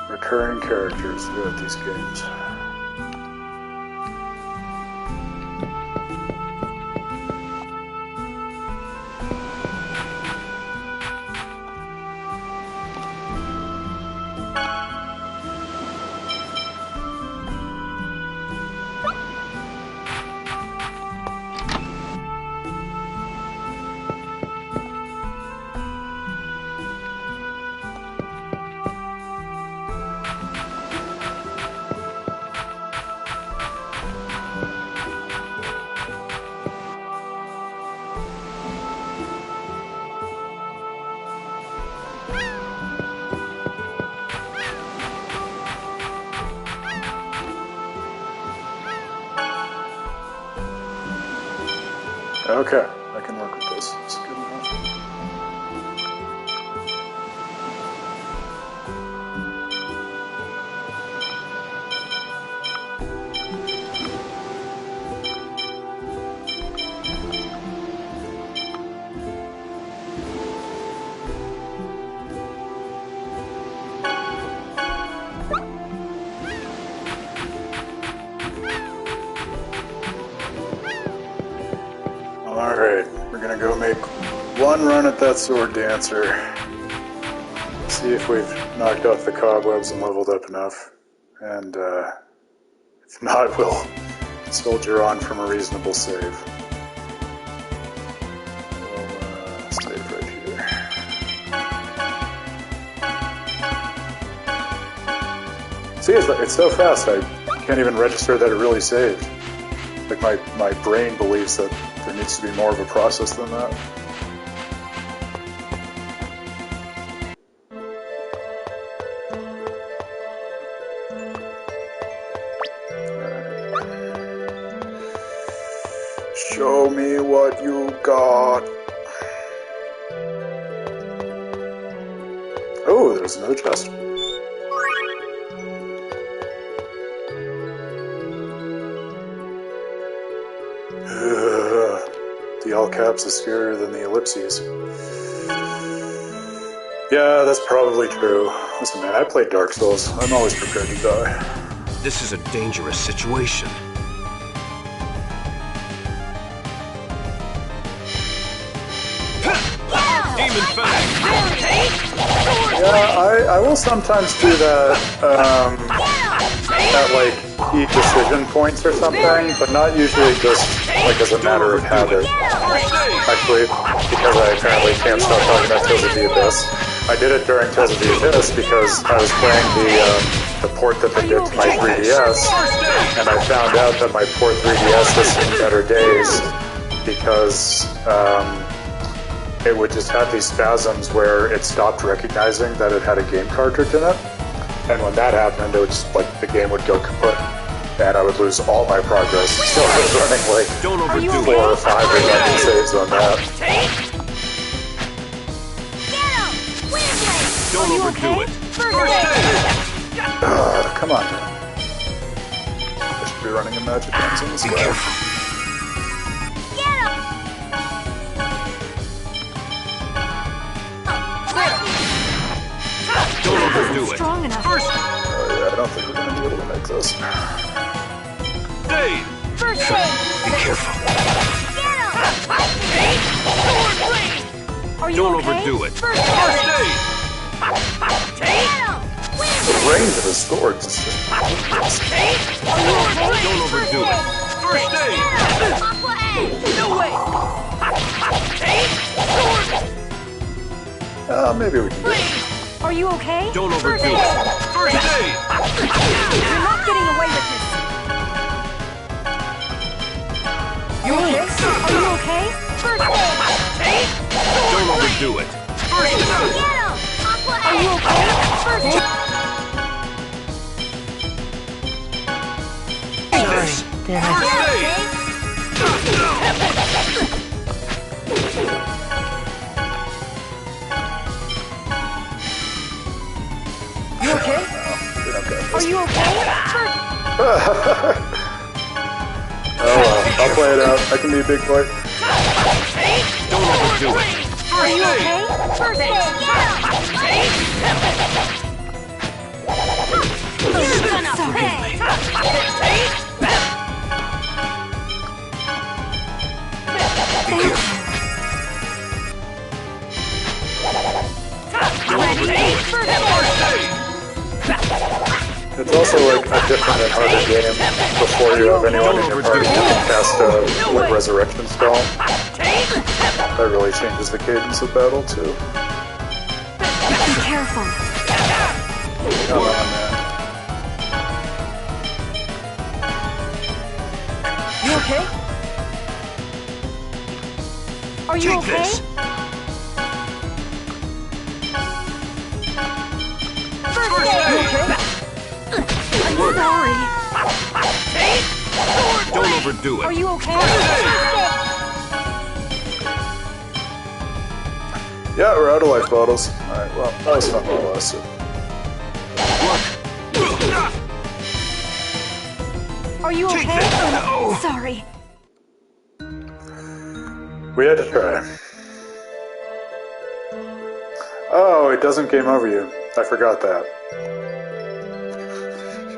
recurring characters throughout these games. Okay, I can work with this. It's good enough. Alright, we're gonna go make one run at that sword dancer. See if we've knocked off the cobwebs and leveled up enough. And if not, we'll soldier on from a reasonable save. We'll save right here. See, it's so fast, I can't even register that it really saved. Like, my brain believes that there needs to be more of a process than that. Show me what you got. Oh, there's another chest. The all caps is scarier than the ellipses. Yeah, that's probably true. Listen, man, I played Dark Souls. I'm always prepared to die. This is a dangerous situation. Demon Fang! Yeah, I will sometimes do that, at like key decision points or something, but not usually just like as a matter of habit. Actually, because I apparently can't stop talking about Tales of the Abyss. I did it during Tales of the Abyss because I was playing the port that they did to my 3DS, and I found out that my port 3DS has seen better days because it would just have these spasms where it stopped recognizing that it had a game cartridge in it, and when that happened, it would just, like, the game would go kaput, and I would lose all my progress. So I was running like 4 or 5 random saves on that. Don't overdo it. Come on, man. I should be running a magic lens in the sky. Be careful. Don't overdo it. Strong enough. Oh yeah, I don't think we're gonna be able to make this. Dave! First aid! Be careful. Are you Don't okay? overdo it. First First aid! The range of the swords is just Don't overdo it. First aid! No way! maybe we can do it. Are you okay? Don't overdo it. First aid! You're not getting away with this. You okay? Are you okay? First aid! Don't overdo it. First aid! Are you okay? First aid. First aid! You okay? Are you okay? Oh well, I'll play it out. I can be a big boy. Don't overdo it. Are you First aid! okay? First aid. It's also like a different and harder game before you have anyone in your party who can cast a like, resurrection spell. That really changes the cadence of battle too. Be careful. Come on, man. You okay? Are you Take okay? this. First aid. You okay? I'm sorry. Don't overdo it. Are you okay? First aid! Yeah, we're out of life bottles. Alright, well, that was not what I lasted. Are you okay? Sorry. We had to try. Oh, it doesn't game over you. I forgot that.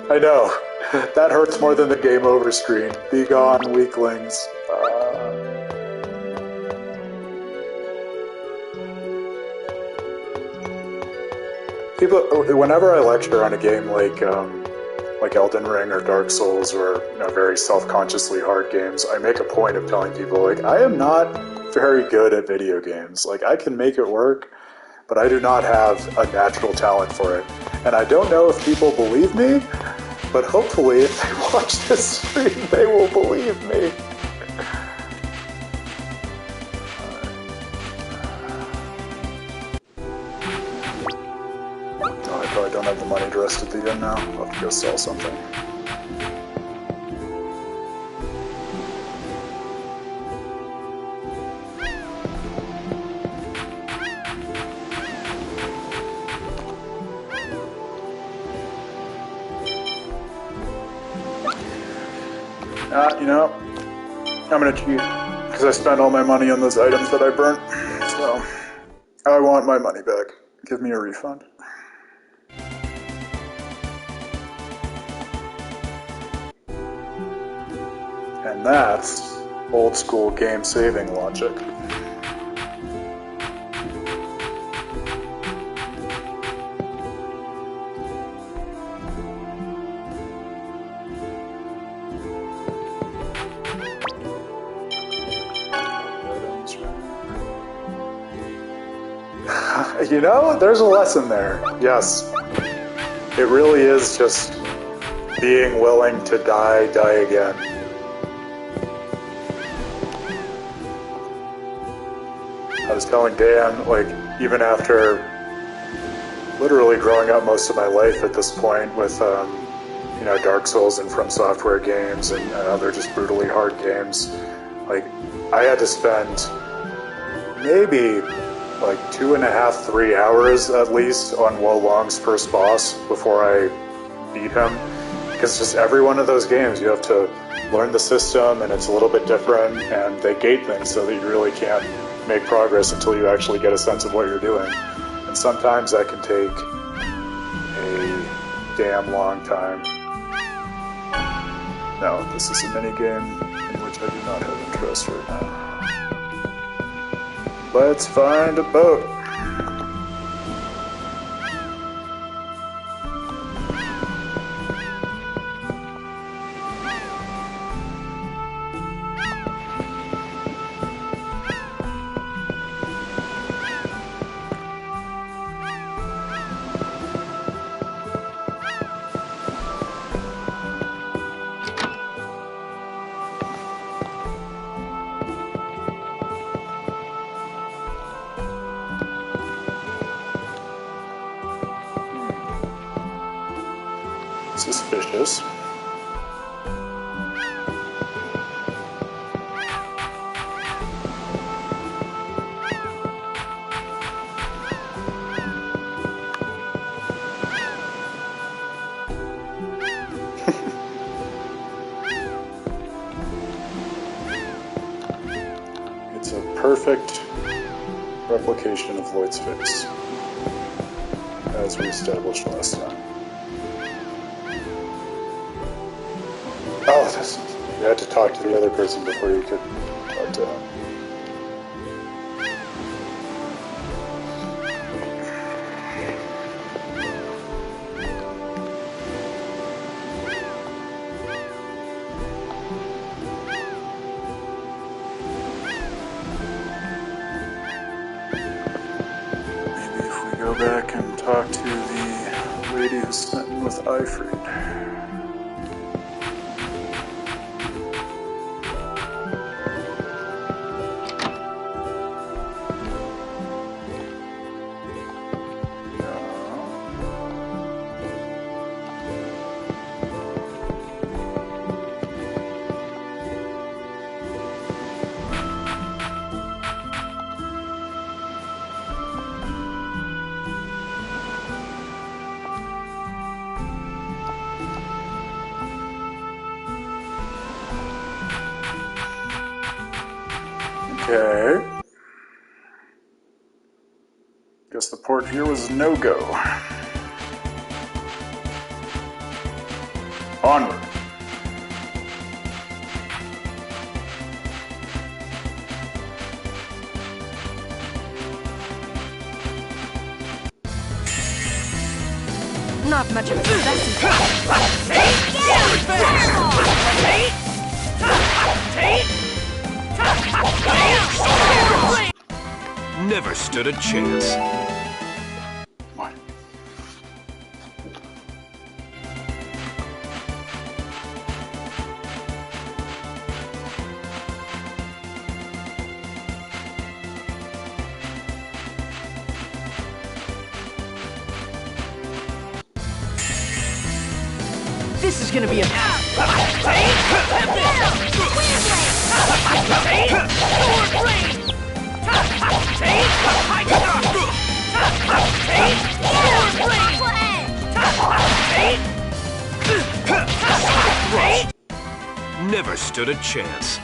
I know. That hurts more than the game over screen. Be gone, weaklings. People, whenever I lecture on a game like Elden Ring or Dark Souls or very self-consciously hard games, I make a point of telling people, like, I am not very good at video games. Like, I can make it work, but I do not have a natural talent for it. And I don't know if people believe me, but hopefully if they watch this stream, they will believe me. Oh, I probably don't have the money to rest at the end now. I'll have to go sell something. I'm gonna cheat, because I spent all my money on those items that I burnt, so I want my money back. Give me a refund. And that's old school game saving logic. You know, there's a lesson there. Yes. It really is just being willing to die again. I was telling Dan, like, even after literally growing up most of my life at this point with, Dark Souls and From Software games and other just brutally hard games, like, I had to spend maybe like 2.5, 3 hours at least on Wo Long's first boss before I beat him. Because just every one of those games you have to learn the system and it's a little bit different and they gate things so that you really can't make progress until you actually get a sense of what you're doing. And sometimes that can take a damn long time. No, this is a minigame in which I do not have interest right now. Let's find a boat. Suspicious. It's a perfect replication of Lloyd's face, as we established last time. Oh, you had to talk to the other person before you could talk to him. Maybe if we go back and talk to the lady who's sitting with Ifrid. Okay. Guess the port here was no-go. Onward. Not much of a success. Never stood a chance. What? This is gonna be a... Never stood a chance.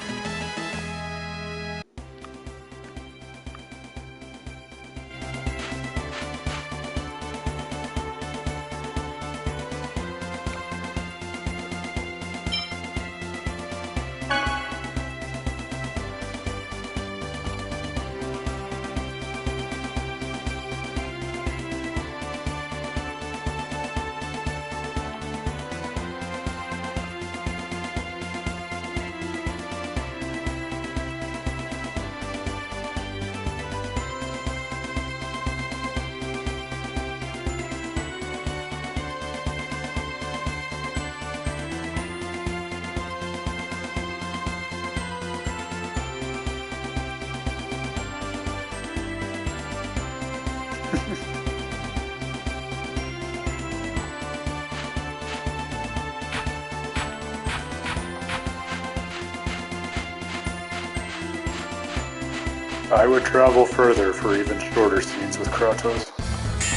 I would travel further for even shorter scenes with Kratos.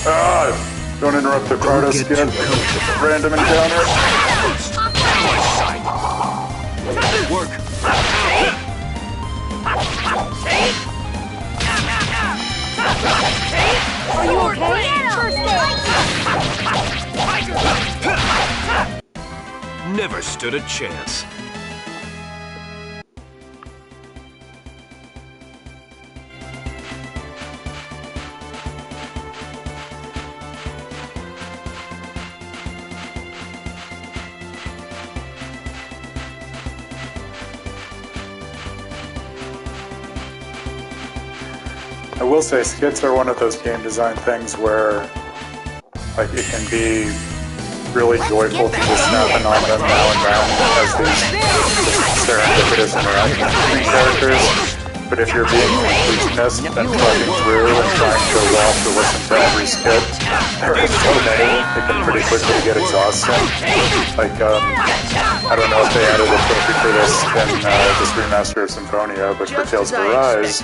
Ah! Don't interrupt the Kratos skit. Random encounter. Work. Are you okay? First aid! Never stood a chance. I will say skits are one of those game design things where like it can be really joyful to just snapping on them now and then as these serendipitous interactions between characters. But if you're being completionist and plugging through and trying to watch or listen to every skit, there are so many, it can pretty quickly get exhausting. Like, I don't know if they added a trophy for this in this remaster of Symphonia, but for Tales of Arise,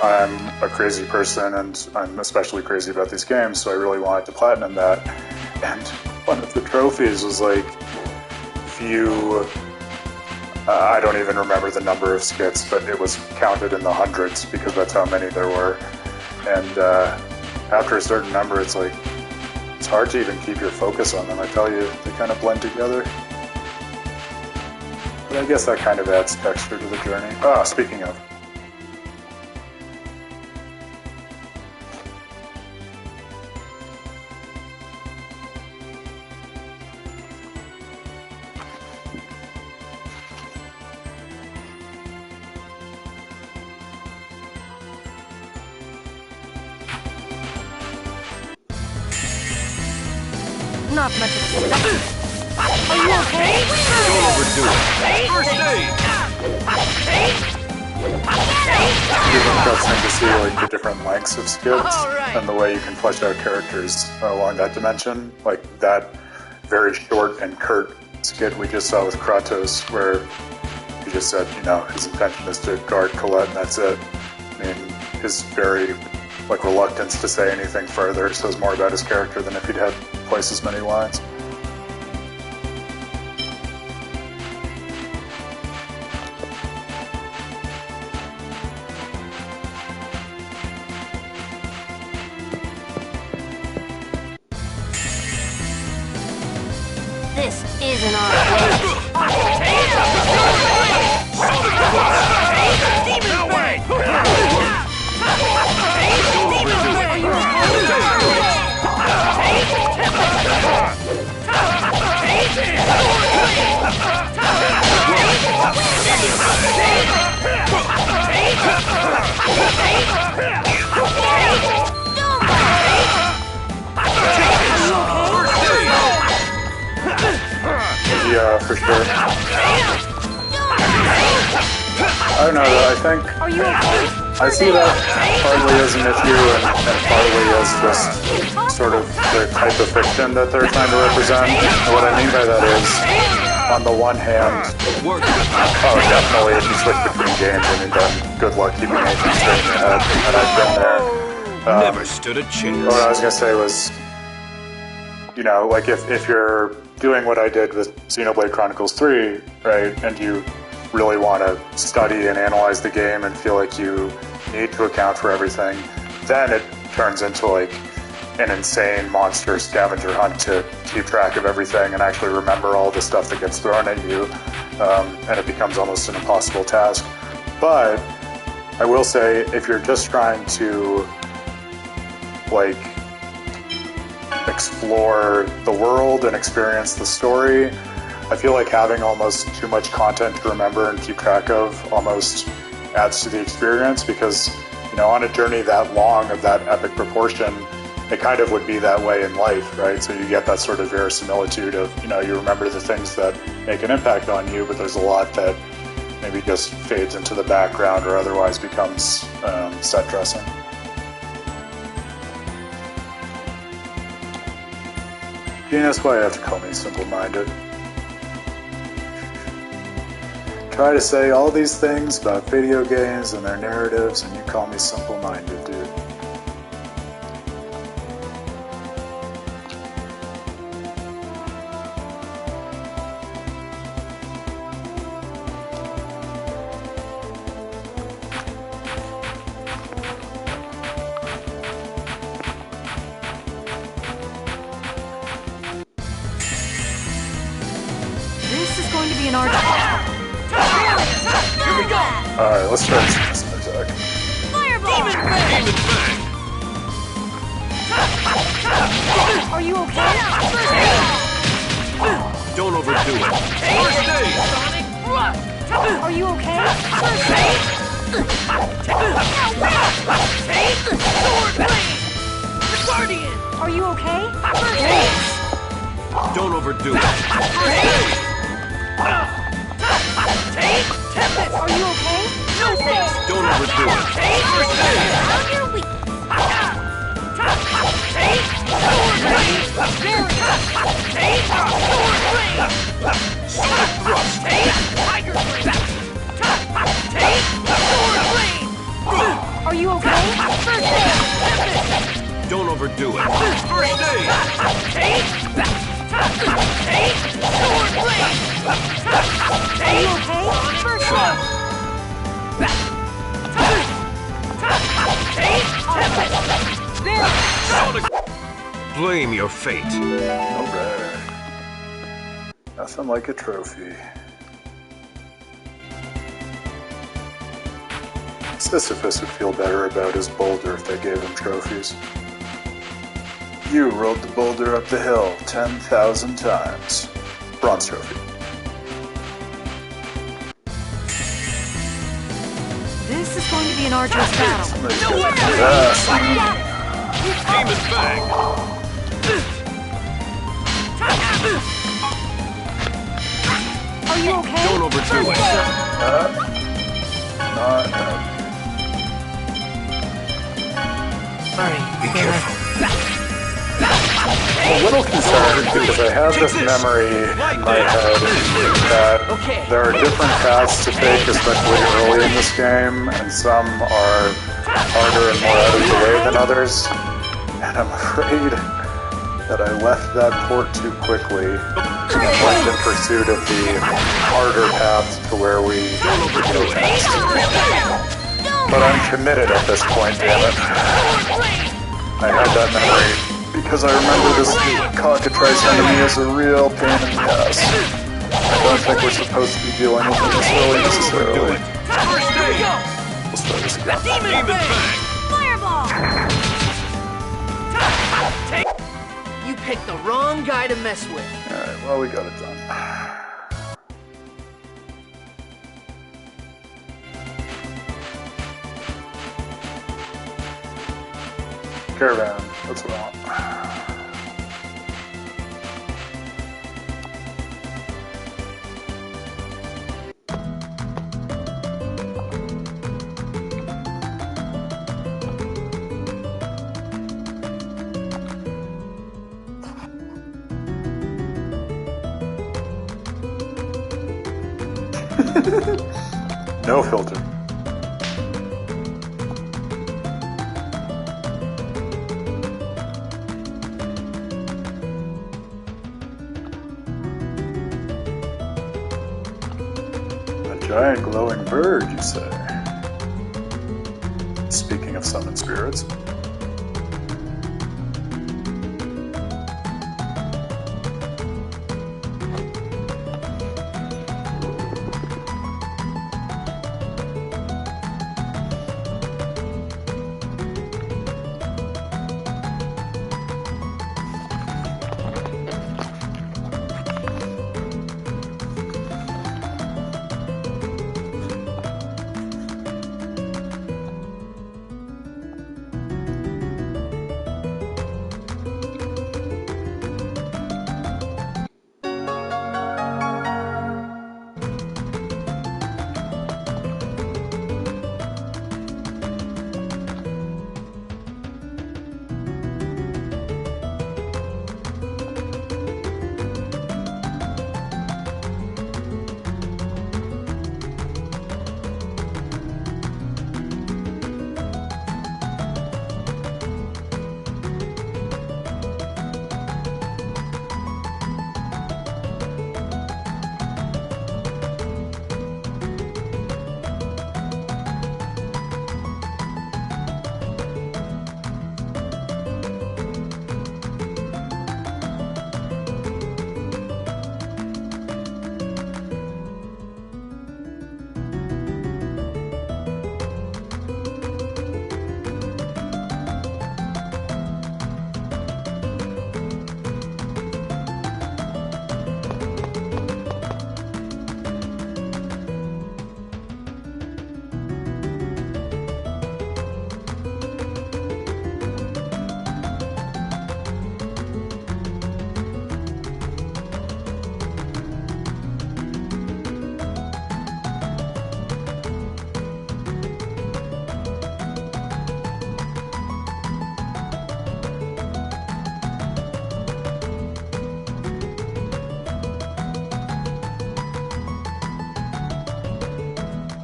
I'm a crazy person, and I'm especially crazy about these games, so I really wanted to platinum that. And one of the trophies was like, I don't even remember the number of skits, but it was counted in the hundreds, because that's how many there were. And after a certain number, it's like, it's hard to even keep your focus on them, I tell you. They kind of blend together. But I guess that kind of adds texture to the journey. Ah, speaking of. Not much of a success. Are you okay? Don't overdo it. First aid. It's interesting to see like the different lengths of skits and the way you can flesh out characters along that dimension. Like that very short and curt skit we just saw with Kratos, where he just said, you know, his intention is to guard Colette and that's it. I mean, his very like reluctance to say anything further says more about his character than if he'd had twice as many lines. This isn't our way. No way! Yeah, for sure. I don't know though, I think I see that partly as an issue and partly as just sort of the type of fiction that they're trying to represent. And what I mean by that is, on the one hand, oh definitely if you switch between games, I mean then good luck keeping anything straight in your head, and I've been there. Never stood a chance. What I was gonna say was, you know, like if you're doing what I did with Xenoblade Chronicles 3, right, and you really want to study and analyze the game and feel like you need to account for everything, then it turns into like an insane monster scavenger hunt to keep track of everything and actually remember all the stuff that gets thrown at you, and it becomes almost an impossible task. But I will say, if you're just trying to like explore the world and experience the story, I feel like having almost too much content to remember and keep track of almost adds to the experience, because, you know, on a journey that long of that epic proportion, it kind of would be that way in life, right? So you get that sort of verisimilitude of, you know, you remember the things that make an impact on you, but there's a lot that maybe just fades into the background or otherwise becomes set dressing. Gene, that's why you have to call me simple-minded. Try to say all these things about video games and their narratives, and you call me simple-minded, dude. This is going to be an art. Here we go! Alright, let's try this attack. Fireball! Demon Fang! Are you okay? Don't overdo it. First aid! Sonic Rush! Are you okay? First aid! Sword Blade! The Guardian! Are you okay? First aid! Don't overdo it. First aid! Tempest! Are you okay? No thanks! Don't overdo it. First aid! On your weak! Sword Blade! Sword Blade! Sonic thrust! Tiger Blade! Sword Blade! Are you okay? First aid! Tempest! Don't overdo it. First aid! Sword Blade! Are you okay? First thrust! Sonic! Blame your fate. Alright. Nothing like a trophy. Sisyphus would feel better about his boulder if they gave him trophies. You rolled the boulder up the hill 10,000 times. Bronze trophy. This is going to be an arduous battle. Somebody's gonna do that. Demon Fang! Are you okay? Don't overdo it. Be careful. I'm a little concerned because I have this memory in my head that there are different paths to take, especially early in this game, and some are harder and more out of the way than others. And I'm afraid that I left that port too quickly and went in pursuit of the harder path to where we go next. But I'm committed at this point, damn it. I had that memory because I remember this cockatrice enemy is a real pain in the ass. I don't think we're supposed to be dealing with it this early necessarily. We'll start this again. Demon Bang! Fireball! You picked the wrong guy to mess with. Alright, well, we got it done. Caravan, what's wrong? No filter. A giant glowing bird, you say? Speaking of summoned spirits.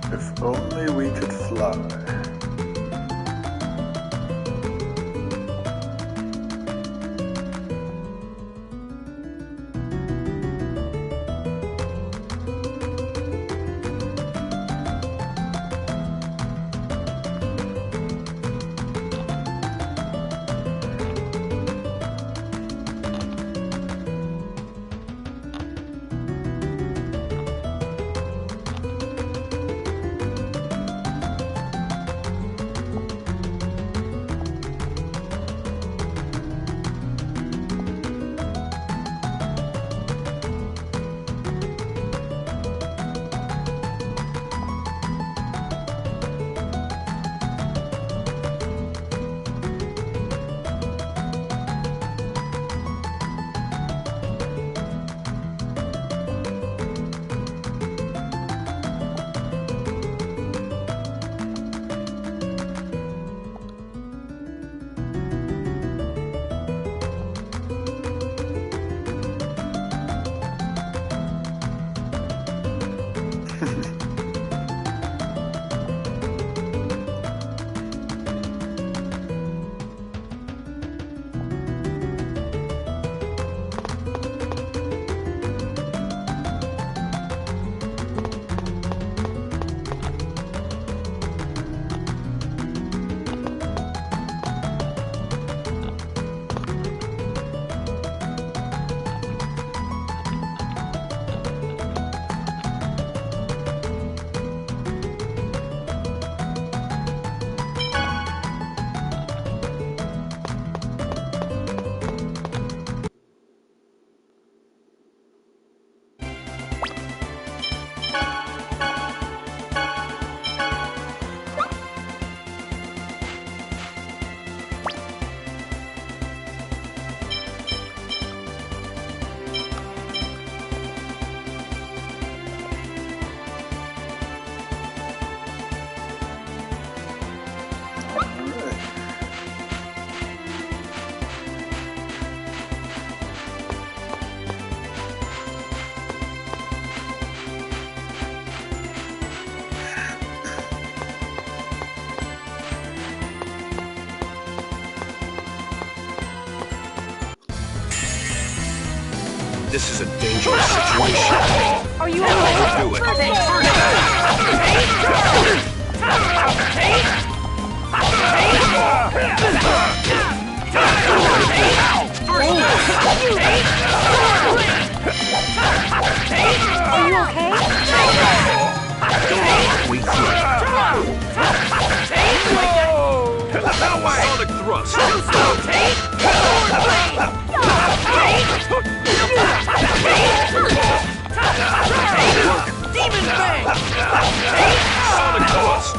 If only we could fly. This is a dangerous situation. Are you Don't do Are you okay? We through. Sonic thrust. Demon Bang! Sonic thrust.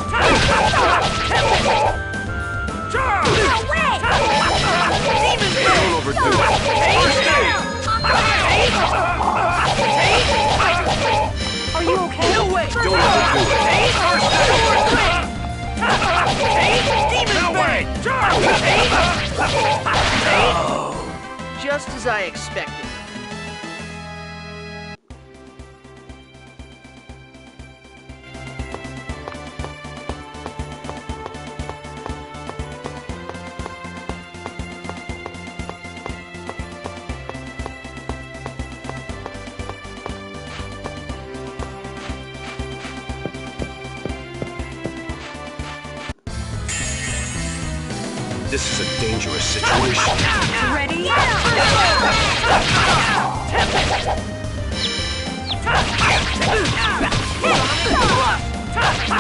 Don't overdo it. First aid. Are you okay? No way! Don't overdo it. Demon Bang! Just as I expected. This is a dangerous situation. ready?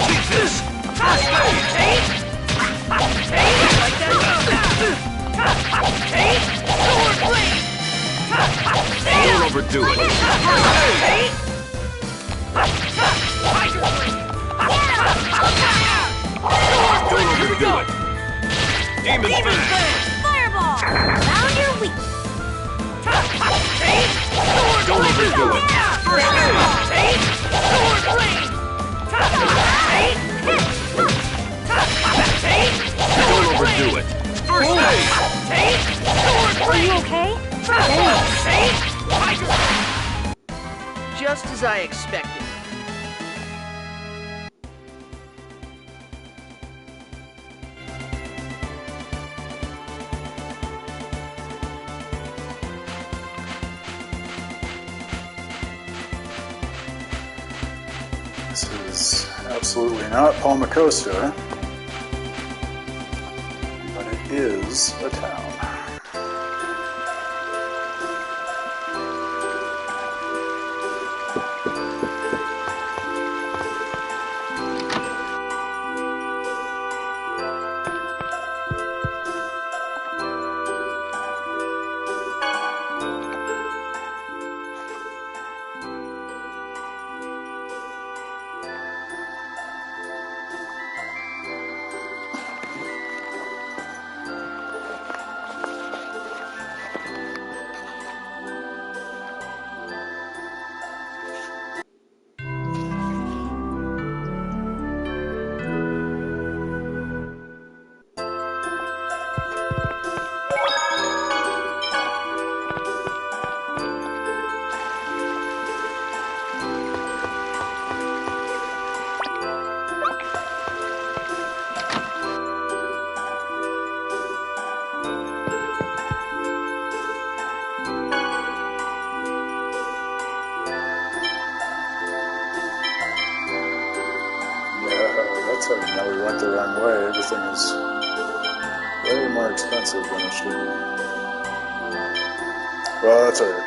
Take this. Don't overdo it. Don't overdo it. Demon Bang! Fireball! Found your weak. Don't overdo it. First aid! Don't overdo it. First aid! Are you okay? Just as I expected. This is absolutely not Palmacosta, but it is a town. Now we went the wrong way. Everything is way more expensive than it should be. Well, that's alright.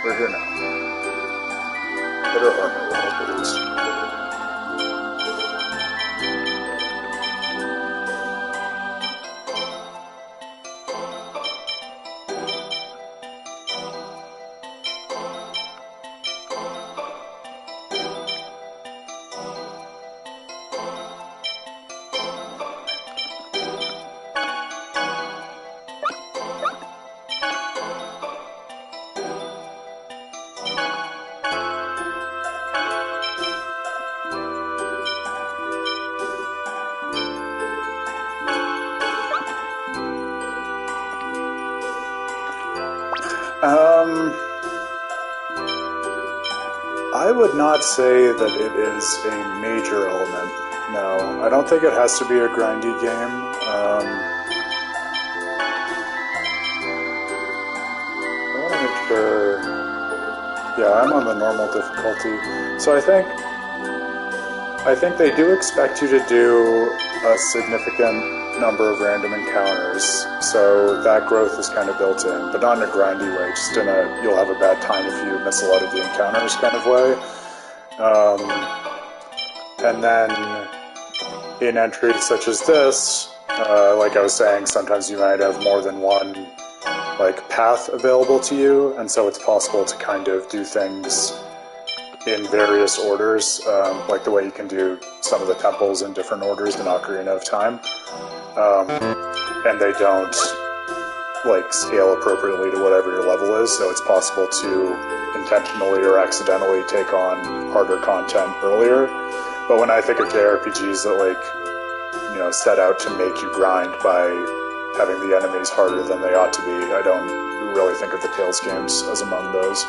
We're here now. Better armor level, please. I would not say that it is a major element. No, I don't think it has to be a grindy game. I want to make sure Yeah, I'm on the normal difficulty. So I think they do expect you to do a significant number of random encounters, so that growth is kind of built in, but not in a grindy way, just in a you'll have a bad time if you miss a lot of the encounters kind of way. And then in entries such as this, like I was saying, sometimes you might have more than one like path available to you, and so it's possible to kind of do things in various orders, like the way you can do some of the temples in different orders in Ocarina of Time, and they don't like scale appropriately to whatever your level is, so it's possible to intentionally or accidentally take on harder content earlier. But when I think of JRPGs that like, you know, set out to make you grind by having the enemies harder than they ought to be, I don't really think of the Tales games as among those.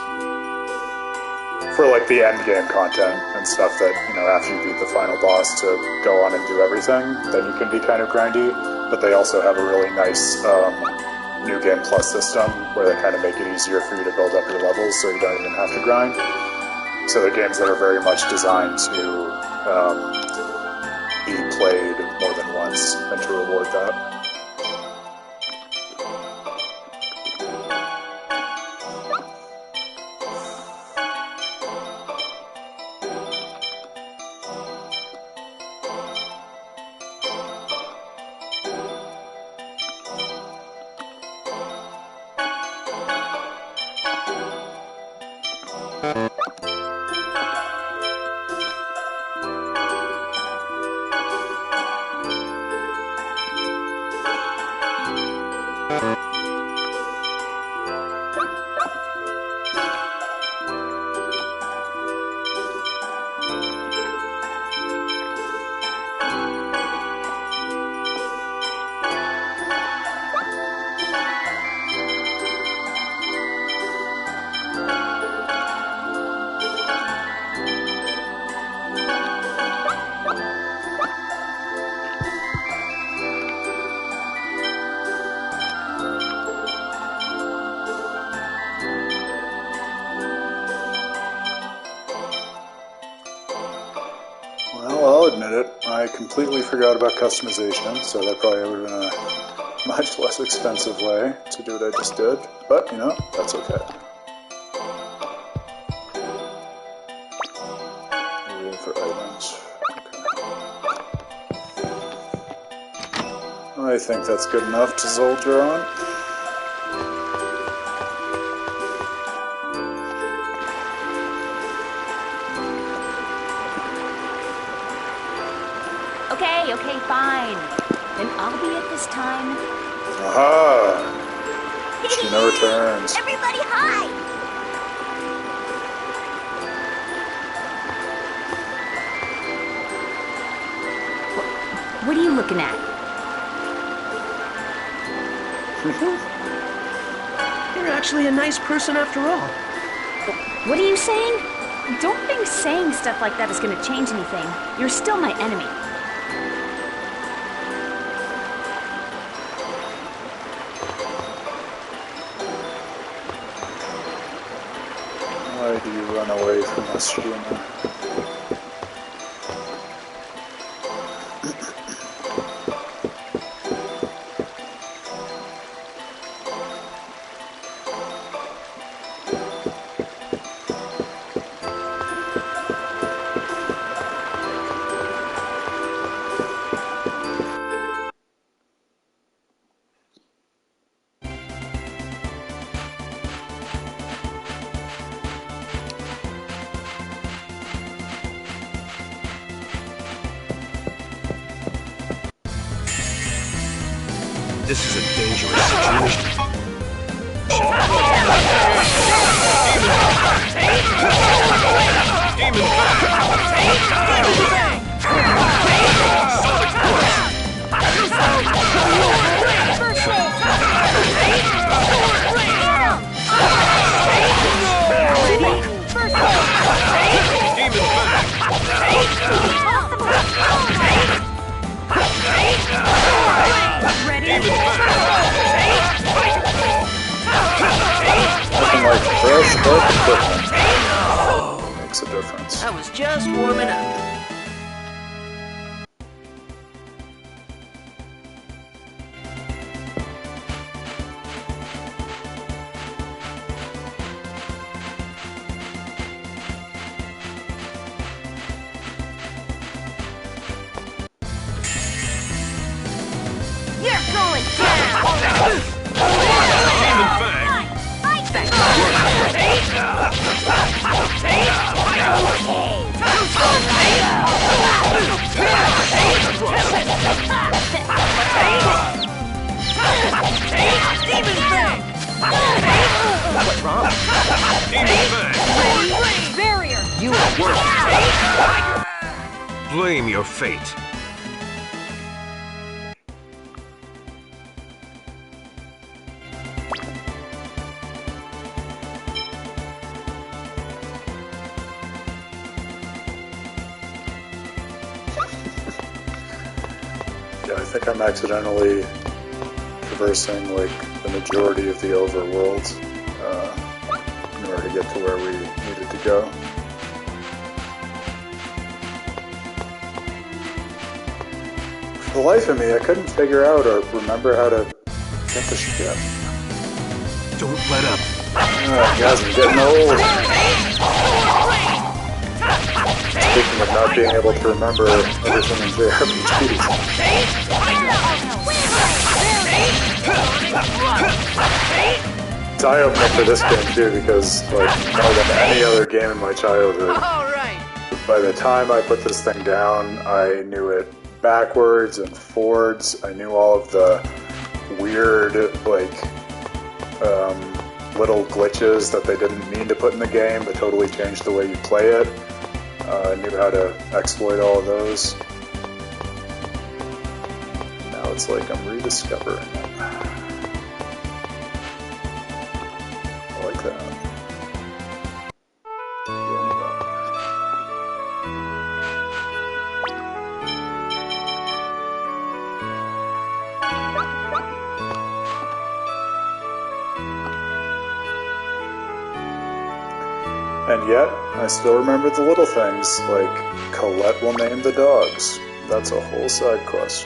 For like the end game content and stuff that, you know, after you beat the final boss to go on and do everything, then you can be kind of grindy, but they also have a really nice New Game Plus system where they kind of make it easier for you to build up your levels so you don't even have to grind. So they're games that are very much designed to be played more than once and to reward that. I'll admit it, I completely forgot about customization, so that probably would have been a much less expensive way to do what I just did, but, you know, that's okay. Waiting for items. Okay. I think that's good enough to soldier on. Okay, fine. Then I'll be at this time. Aha! She never returns. Everybody hide! What are you looking at? You're actually a nice person after all. What are you saying? Don't think saying stuff like that is going to change anything. You're still my enemy. Why do you run away from us, Shima? This is a dangerous situation. Looking like this, but different. reference. I was just warming up. You're going down! Demon Fang! What's wrong? Demon Fang! Barrier! You are worth. Blame your fate. Yeah, I think I'm accidentally traversing like the majority of the overworld in order to get to where we needed to go. For the life of me, I couldn't figure out or remember how to get the ship. Don't let up. Guys, I'm getting old. Speaking of not being able to remember everything in JRPGs. It's eye-opening for this game too, because like more than any other game in my childhood, All right. by the time I put this thing down, I knew it backwards and forwards. I knew all of the weird, like, little glitches that they didn't mean to put in the game, but totally changed the way you play it. I knew how to exploit all of those. Now it's like I'm rediscovering it. I like that. And yet, I still remember the little things, like Colette will name the dogs. That's a whole side quest.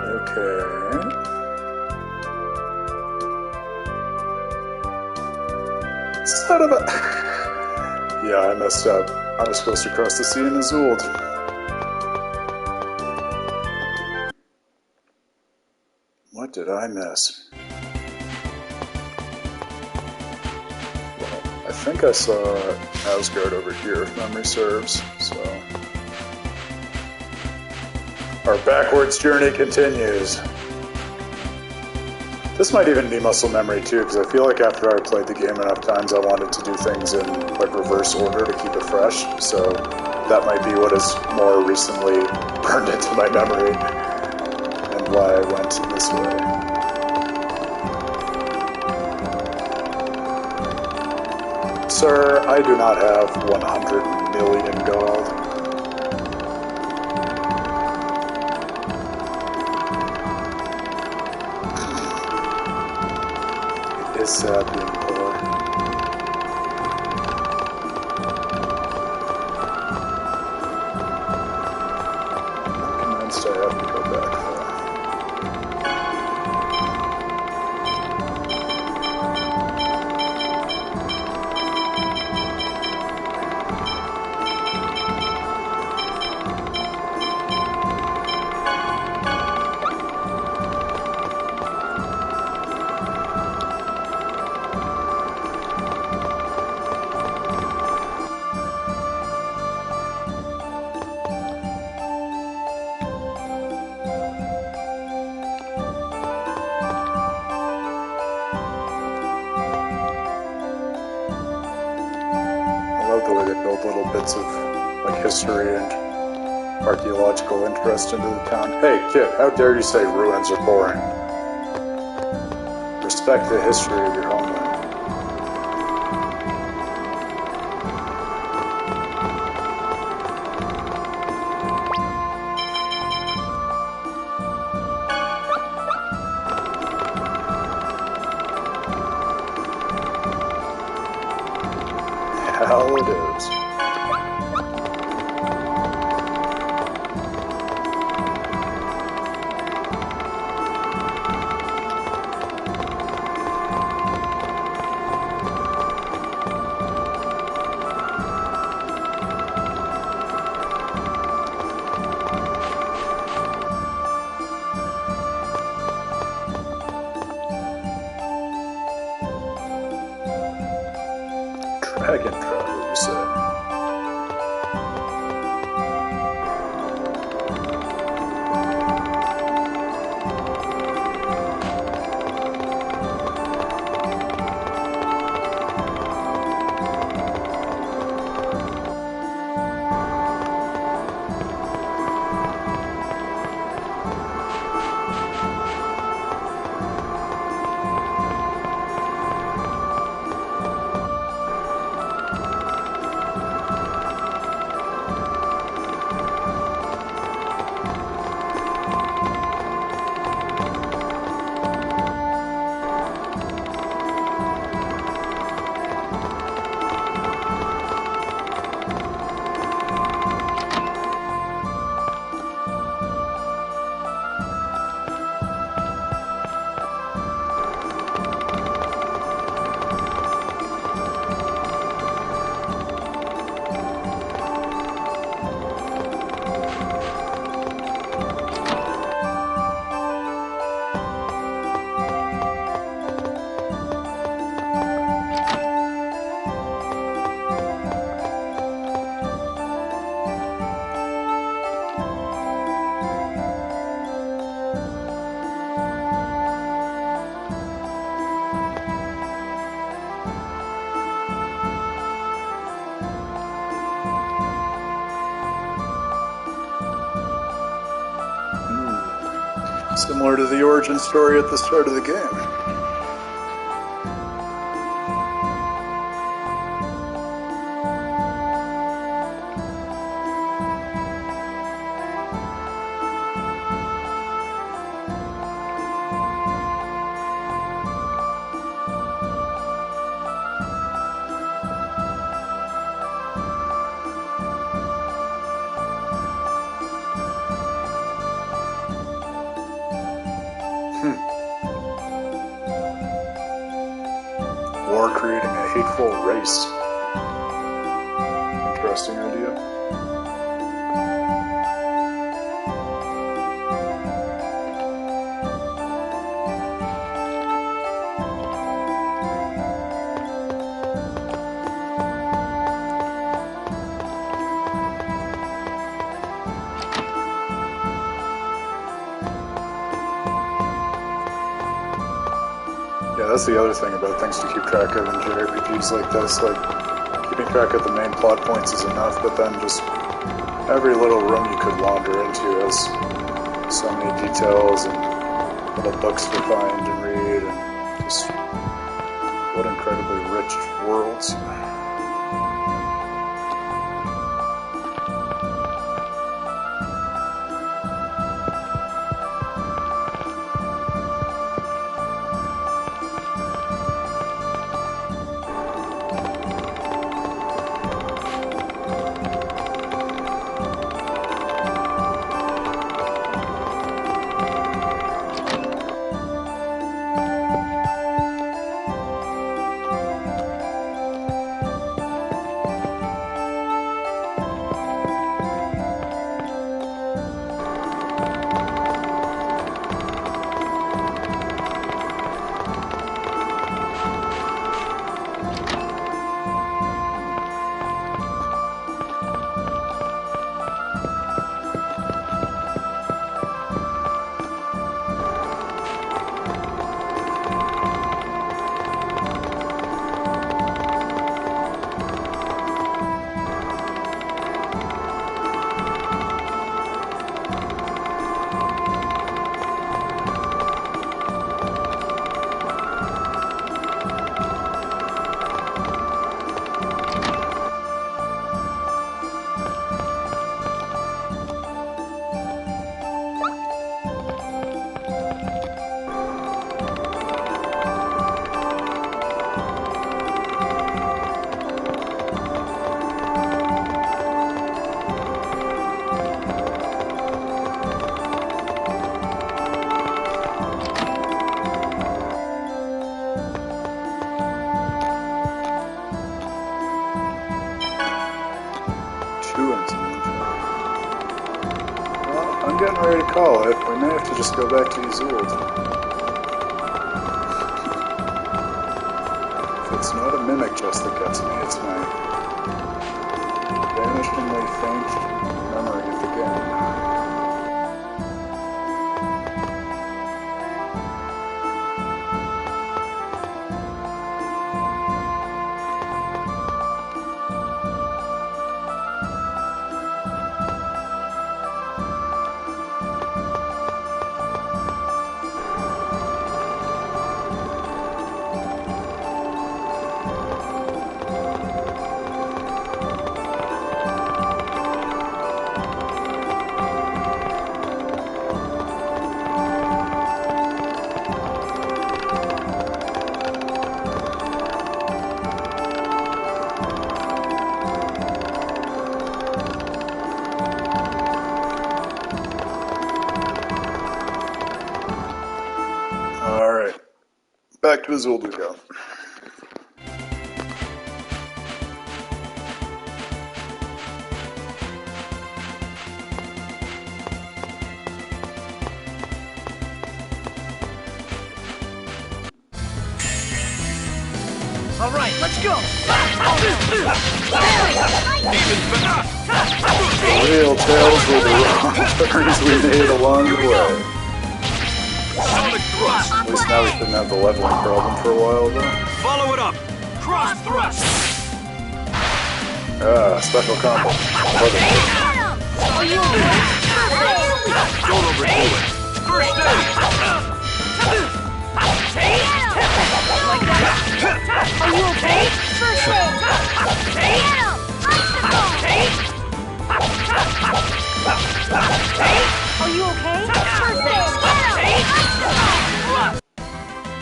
Okay. Son of a... Yeah, I messed up. I was supposed to cross the sea in Azul. What did I miss? Well, I think I saw Asgard over here, if memory serves, so... Our backwards journey continues. This might even be muscle memory too, because I feel like after I played the game enough times I wanted to do things in like reverse order to keep it fresh, so that might be what has more recently burned into my memory and why I went this way. Sir, I do not have 100 million gold. It is sad being poor. I'm convinced I have to go back there. I love the way they build little bits of like history and archaeological interest into the town. Hey kid, how dare you say ruins are boring? Respect the history of your homeland. Hell it is. Dragon travel, you say? Similar to the origin story at the start of the game. War creating a hateful race. Interesting idea. Yeah, that's the other thing about things to keep track of in JRPGs like this. Like, keeping track of the main plot points is enough, but then just every little room you could wander into has so many details and little books to find and read, and just what incredibly Ravaged Worlds. I'm getting ready to call it. We may have to just go back to Izuld. If it's not a mimic just that gets me, it's my vanishingly faint memory of the game. Alright, back to Izuld we go. Alright, let's go! The real tales were the wrong turns we made along the way. At least now we shouldn't have the leveling problem for a while, though. Follow it up! Cross thrust! Special combo. Don't overdo it. First aid! Are you okay? First Are you okay?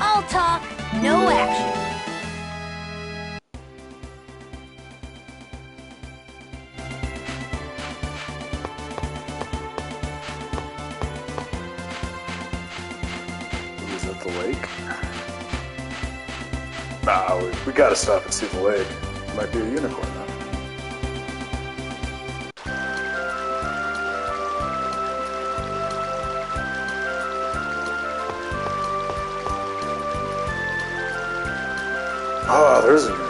All talk, no action. Is that the lake? Nah, we gotta stop and see the lake. Might be a unicorn, huh? Ah, there's a unicorn.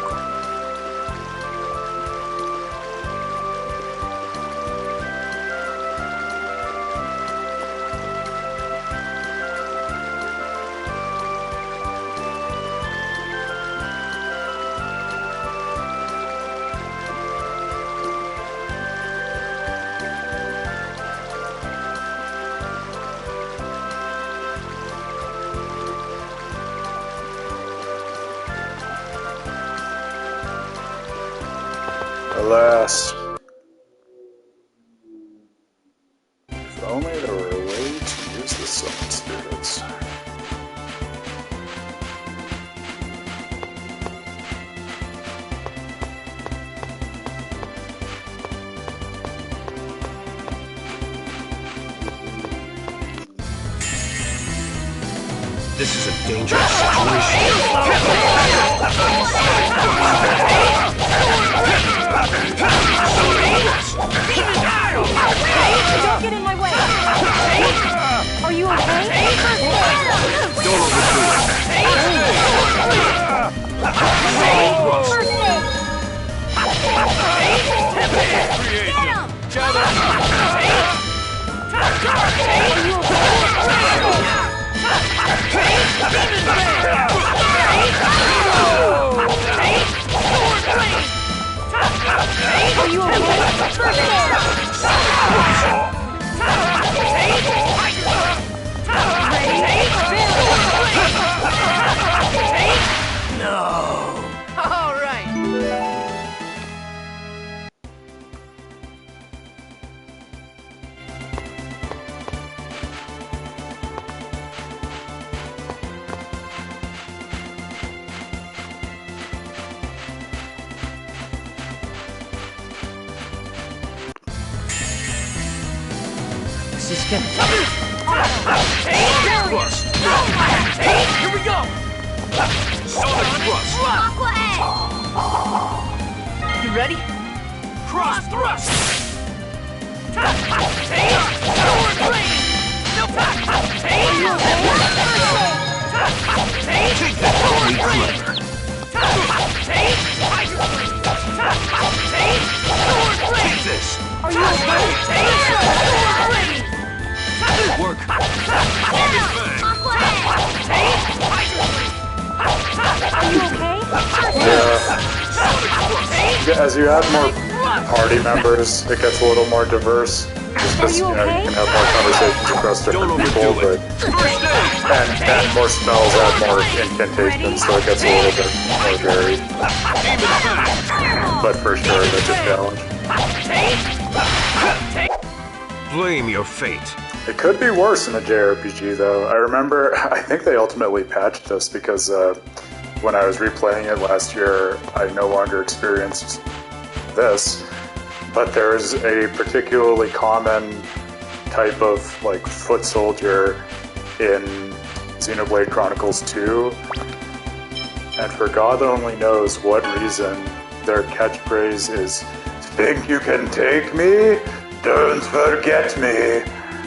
Alas. If only there were a way to use the summon spirits. This is a dangerous situation. Don't get in my way! Are you okay? Don't overdo Are you All right. This is gonna Thrust! Here we go! Sonic thrust! You ready? Cross thrust! Take that, be clever. Take this! Are you okay? Work! Are you okay? Yeah. As you add more party members, it gets a little more diverse. Just because, you know, you can have more conversations across different people, but and more spells add more incantations, so it gets a little bit more varied. But for sure, that's a challenge. Blame your fate. It could be worse in a JRPG, though. I remember, I think they ultimately patched this because when I was replaying it last year, I no longer experienced this. But there's a particularly common type of like foot soldier in Xenoblade Chronicles 2. And for God only knows what reason, their catchphrase is, "Think you can take me? Don't forget me."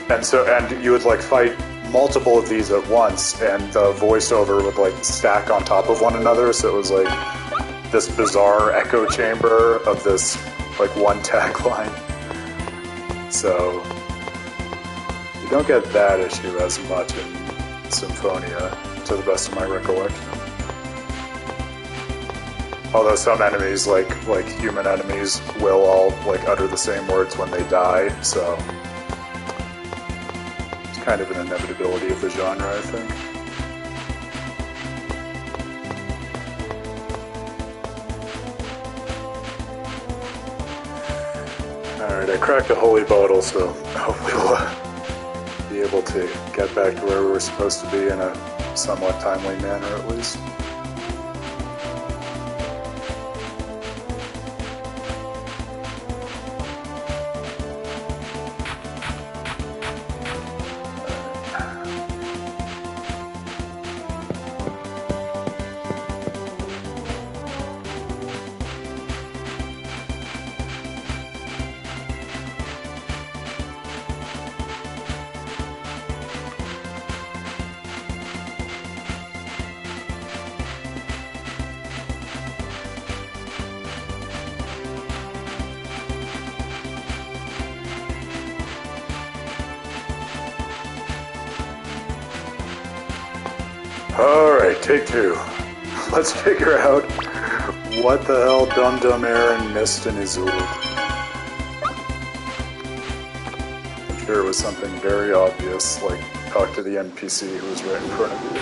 And you would like fight multiple of these at once, and the voiceover would like stack on top of one another, so it was like this bizarre echo chamber of this like one tagline. So you don't get that issue as much in Symphonia, to the best of my recollection. Although some enemies, like human enemies, will all like utter the same words when they die, so it's kind of an inevitability of the genre, I think. Alright, I cracked a holy bottle, so hopefully we'll be able to get back to where we were supposed to be in a somewhat timely manner, at least. Alright, take two. Let's figure out what the hell Dum Dum Aaron missed in his old. I'm sure it was something very obvious, like talk to the NPC who was right in front of you.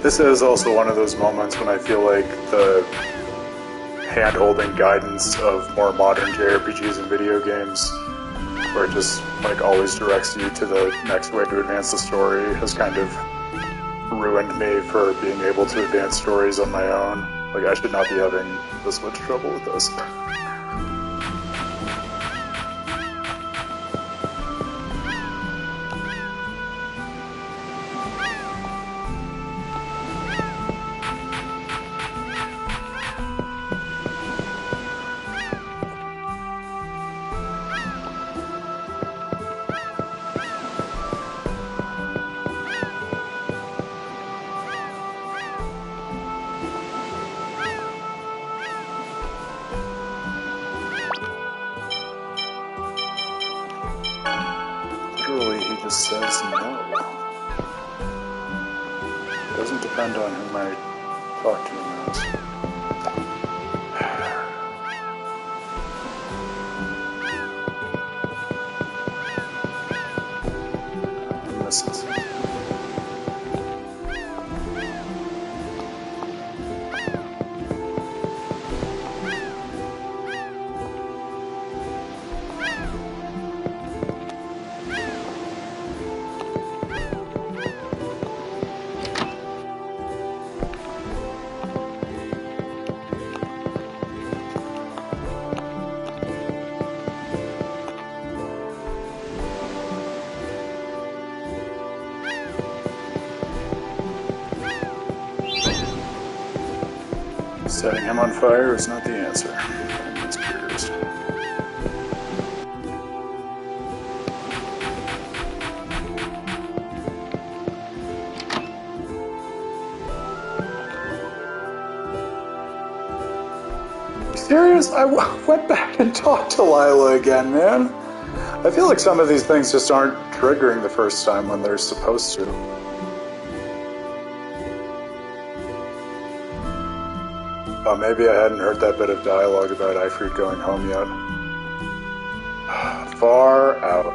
This is also one of those moments when I feel like the hand-holding guidance of more modern JRPGs and video games, where it just like always directs you to the next way to advance the story, has kind of ruined me for being able to advance stories on my own. Like, I should not be having this much trouble with this. He just says no. It doesn't depend on whom I talk to him as. I'm missing something. Setting him on fire is not the answer. I'm experienced. Serious? I went back and talked to Lila again, man. I feel like some of these things just aren't triggering the first time when they're supposed to. Oh, maybe I hadn't heard that bit of dialogue about Ifrit going home yet. Far out.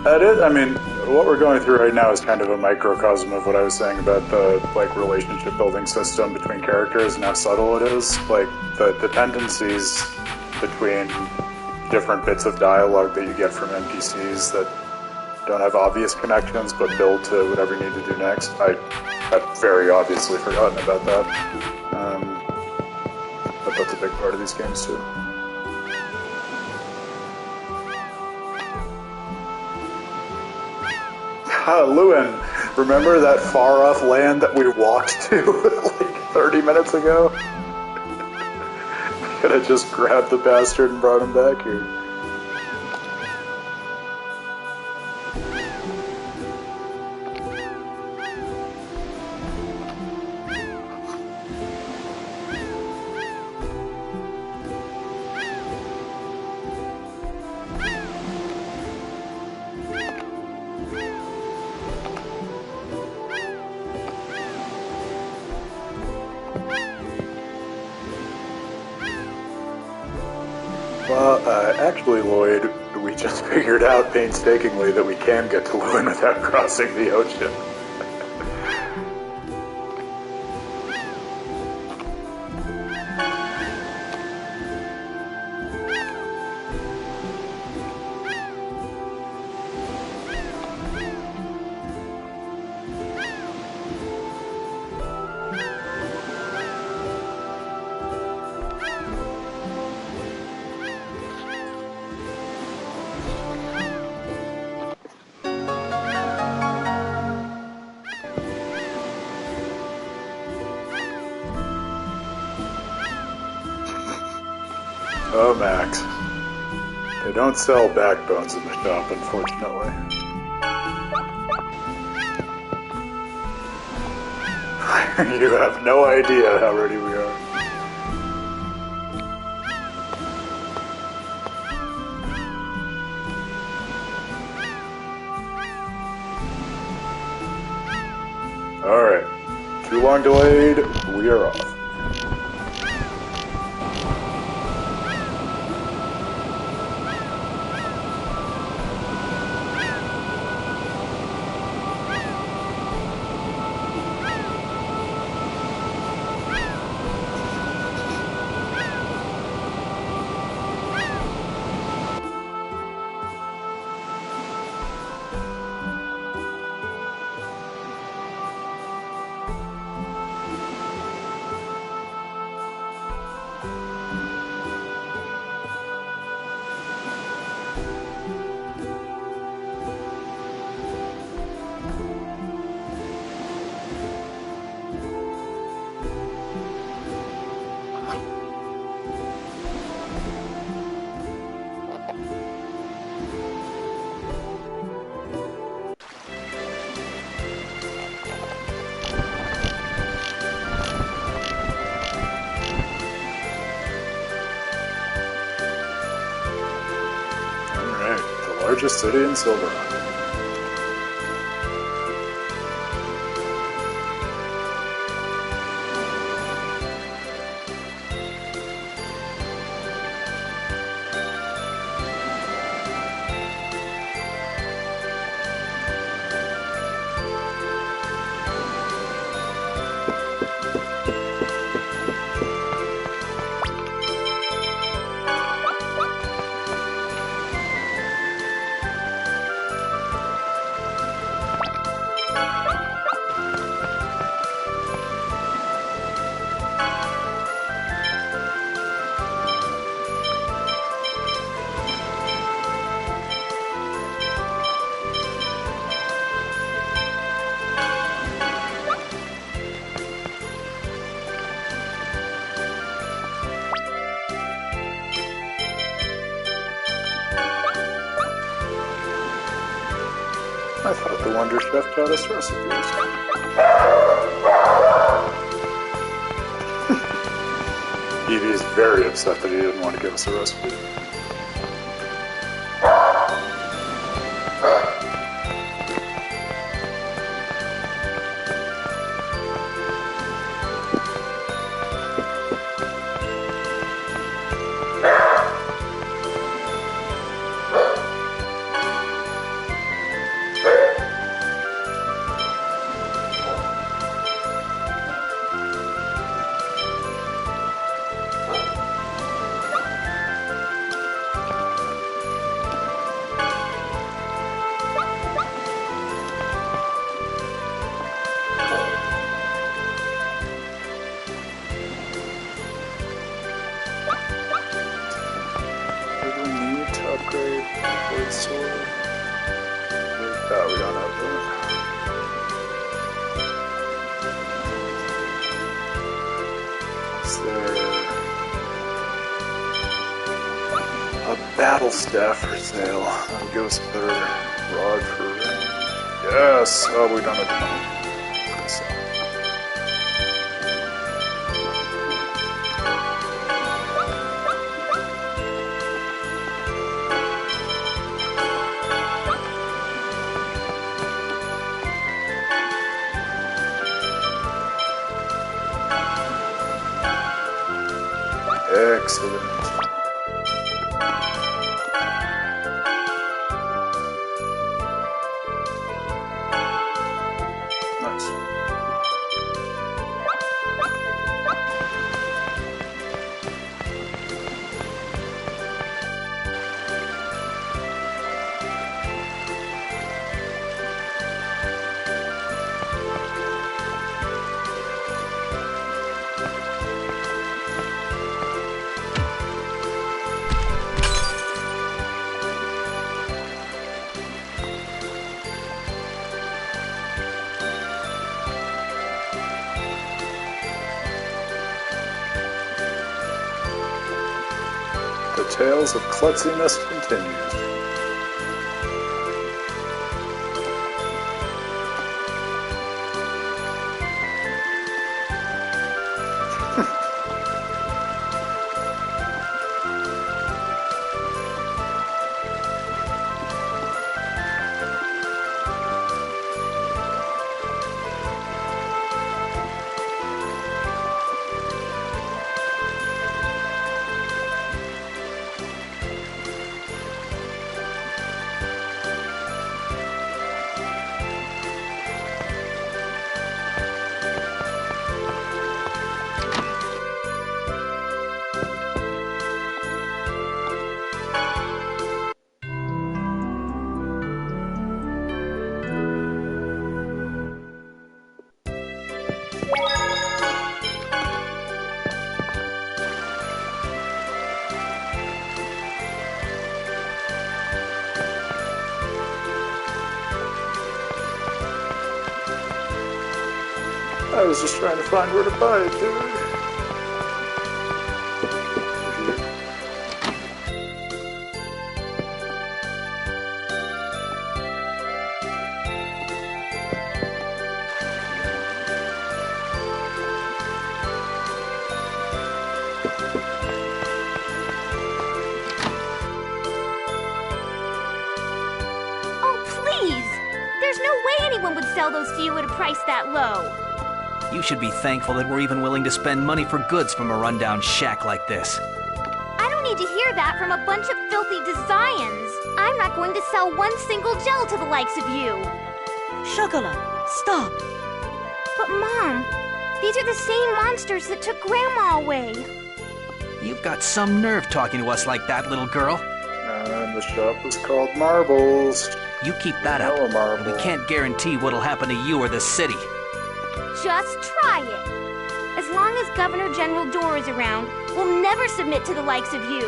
That is, I mean, what we're going through right now is kind of a microcosm of what I was saying about the, like, relationship building system between characters and how subtle it is. Like, the tendencies between different bits of dialogue that you get from NPCs that don't have obvious connections but build to whatever you need to do next. I've very obviously forgotten about that. But that's a big part of these games too. Lewin, remember that far-off land that we walked to like 30 minutes ago? Could have just grabbed the bastard and brought him back here. Actually, Lloyd, we just figured out painstakingly that we can get to Lewin without crossing the ocean. Oh, Max. They don't sell backbones in the shop, unfortunately. You have no idea how ready we are. Alright. Too long delayed, we are off. largest city in Silver Rock. I thought the Wonder Chef taught us recipes. Evie is very upset that he didn't want to give us a recipe. We don't have that. Is there a battle staff for sale? That'll give us a better rod for it. Yes! Oh, we don't have money. Excellent. Nice. The tales of klutziness continues. I was just trying to find where to buy it, dude. anyone would sell those to you at a price that low. You should be thankful that we're even willing to spend money for goods from a rundown shack like this. I don't need to hear that from a bunch of filthy designs. I'm not going to sell one single gel to the likes of you. Chocolat, stop. But Mom, these are the same monsters that took Grandma away. You've got some nerve talking to us like that, little girl. And the shop is called Marbles. You keep that up. Hello, Marble. We can't guarantee what'll happen to you or the city. Just try it. As long as Governor General Dorr is around, we'll never submit to the likes of you.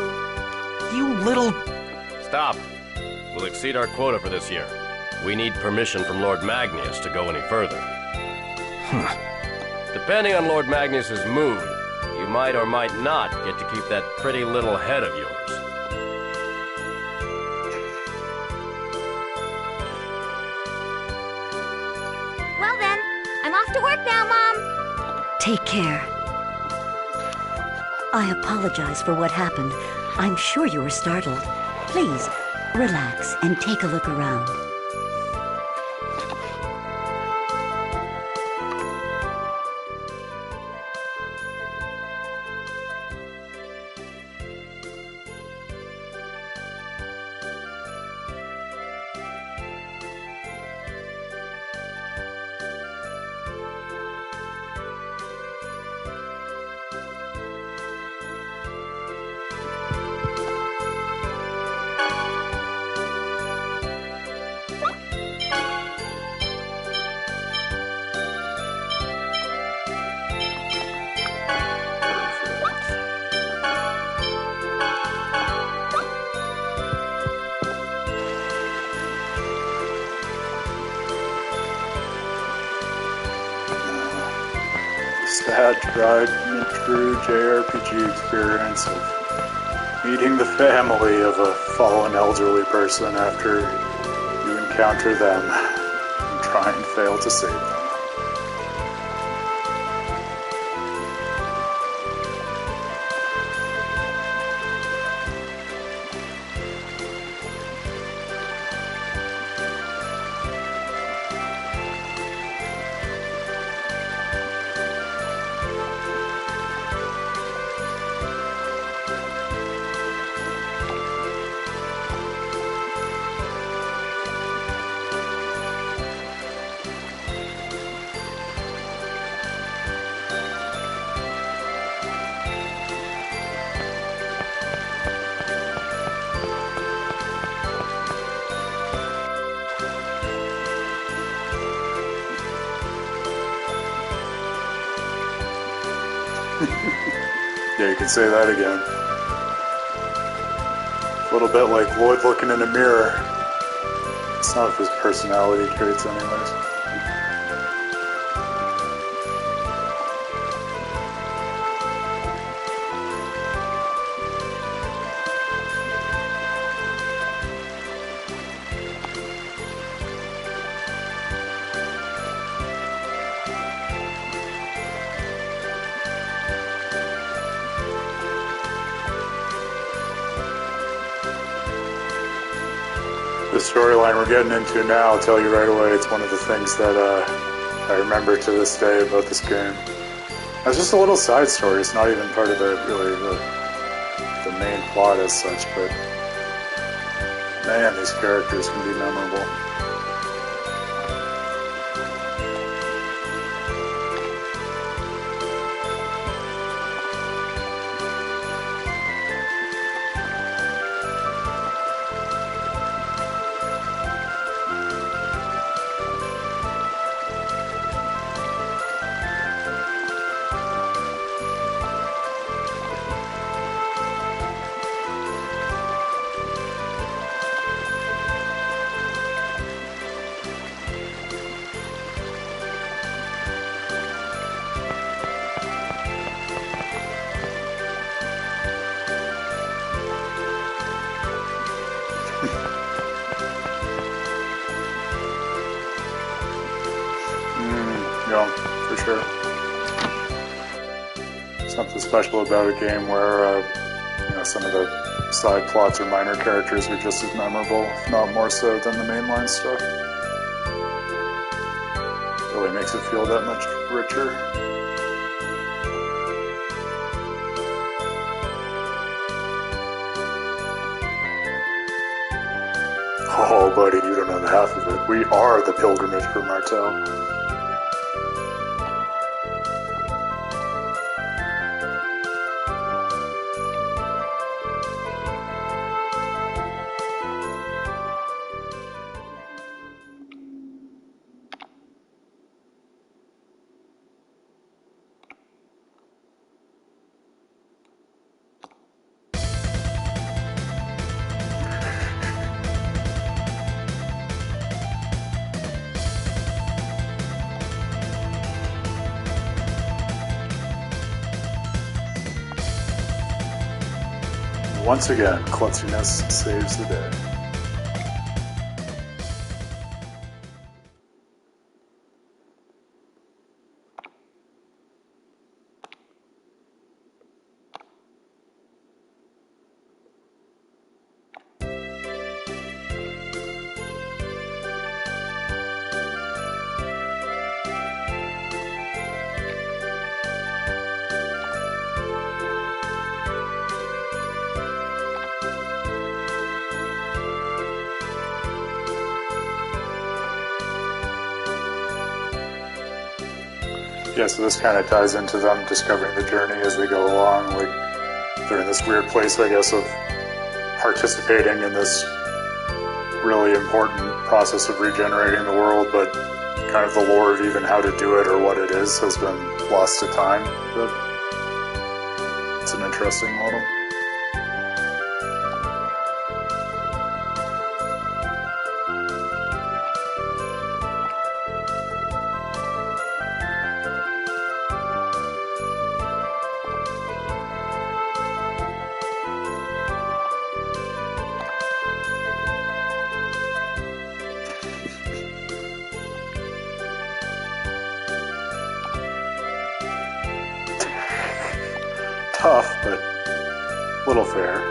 You little... Stop. We'll exceed our quota for this year. We need permission from Lord Magnus to go any further. Depending on Lord Magnus's mood, you might or might not get to keep that pretty little head of yours. Well then, I'm off to work now, Mom. Take care. I apologize for what happened. I'm sure you were startled. Please, relax and take a look around. Sad, tried and true JRPG experience of meeting the family of a fallen elderly person after you encounter them and try and fail to save them. Yeah, you can say that again. A little bit like Lloyd looking in a mirror. It's not of his personality traits anyways. The storyline we're getting into now, I'll tell you right away, it's one of the things that I remember to this day about this game. It's just a little side story, it's not even part of the main plot as such, but man, these characters can be memorable. Yeah, for sure. Something special about a game where some of the side plots or minor characters are just as memorable, if not more so, than the mainline stuff. Really makes it feel that much richer. Oh, buddy, you don't know the half of it. We are the pilgrimage for Martel. Once again, klutziness saves the day. Yeah, so this kind of ties into them discovering the journey as we go along. Like, they're in this weird place, I guess, of participating in this really important process of regenerating the world, but kind of the lore of even how to do it or what it is has been lost to time. But it's an interesting model. Tough, but a little fair.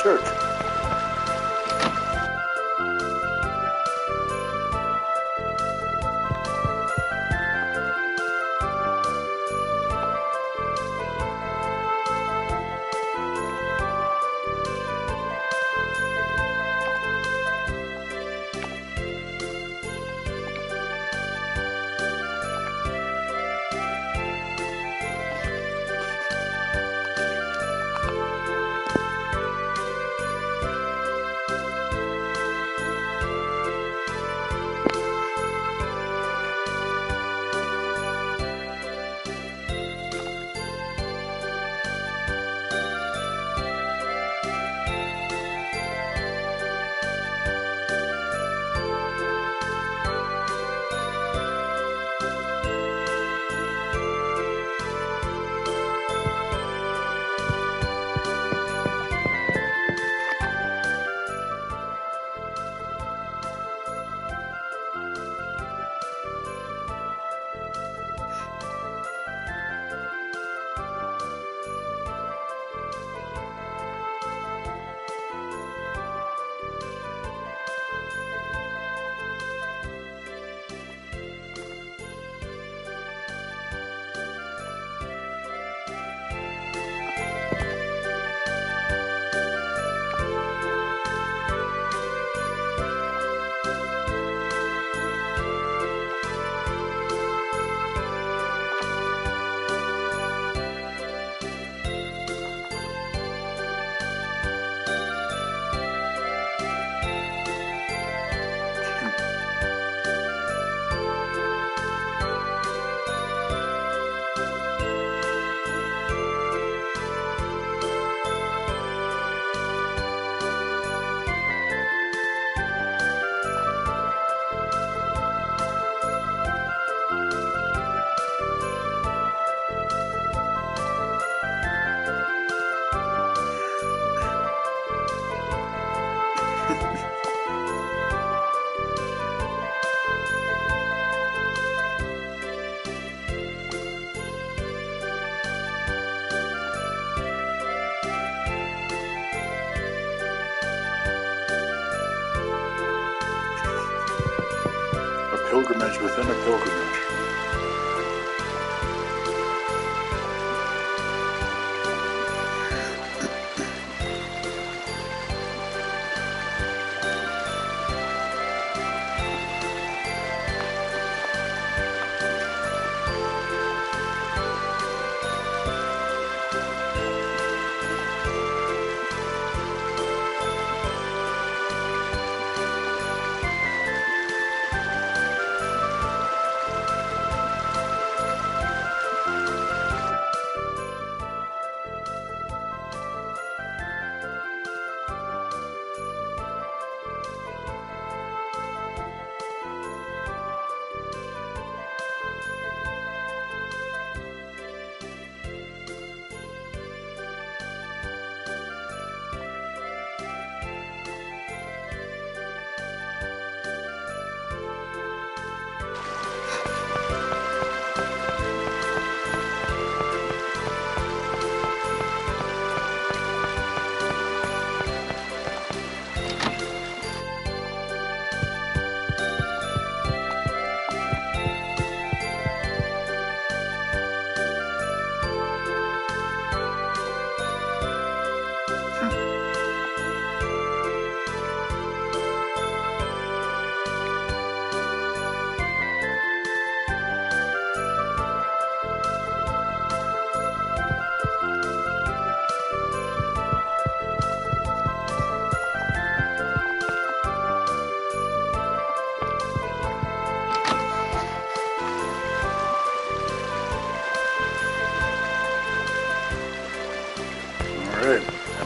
Church. pilgrimage within a pilgrimage.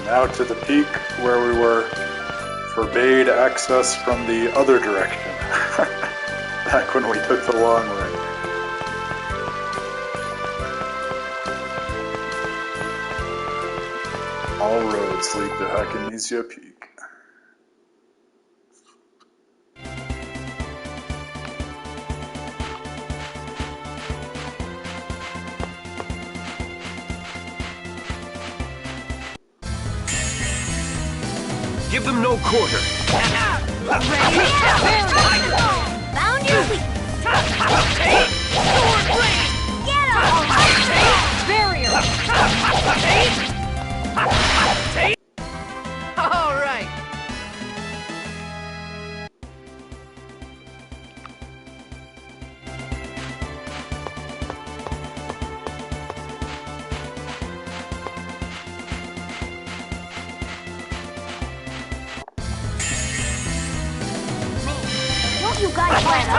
Now to the peak where we were forbade access from the other direction. Back when we took the long way. All roads lead to Hakinesia Peak. Give them no quarter. Found your weak. Get him! Barrier! All right. You guys let up!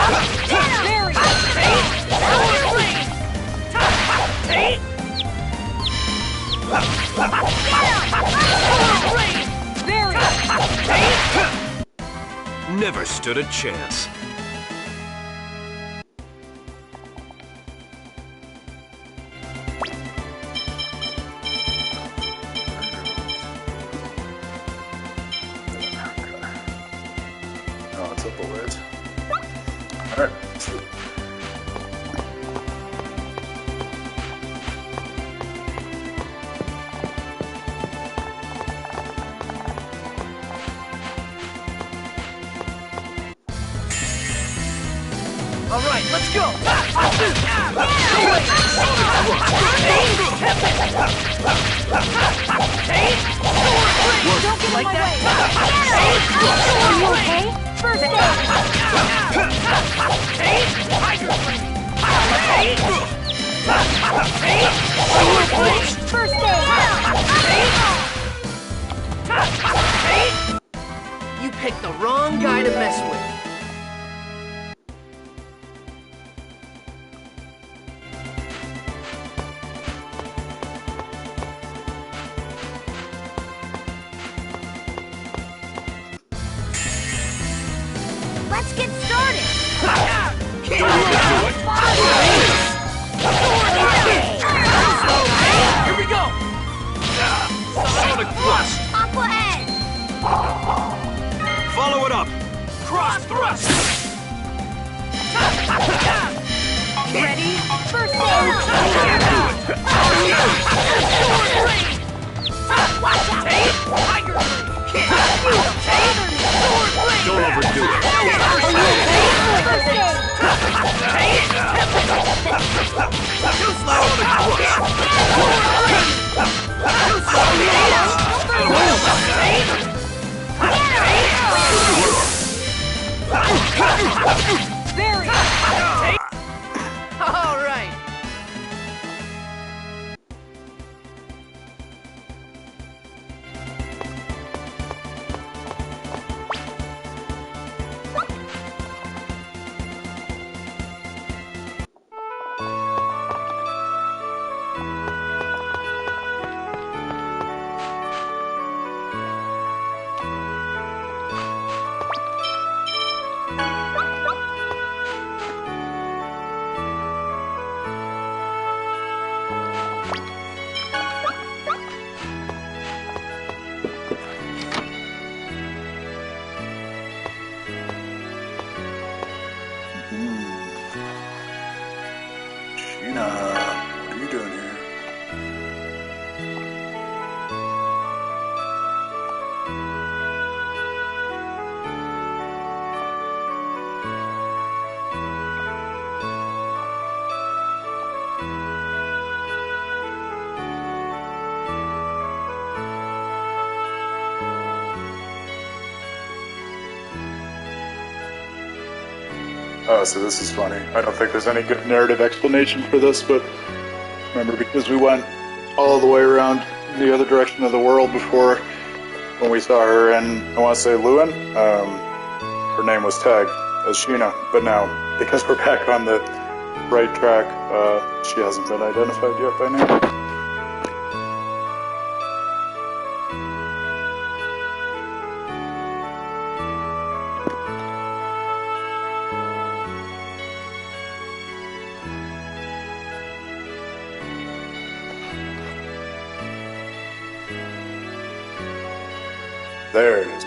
Never stood a chance. Oh, it's up a ways. Alright. All right, let's go. Don't get in my way! Are you okay? First aid! First aid! You picked the wrong guy to mess with. Let's get started! Here we go! Sonic thrust! Aqua Edge! Follow it up! Cross thrust! Ready? First aid! Don't overdo it! First aid! All right. Sheena, what are you doing here? Oh, so this is funny. I don't think there's any good narrative explanation for this, but remember, because we went all the way around the other direction of the world before when we saw her in, I want to say Lewin, her name was tagged as Sheena, but now, because we're back on the right track, she hasn't been identified yet by name. There it is.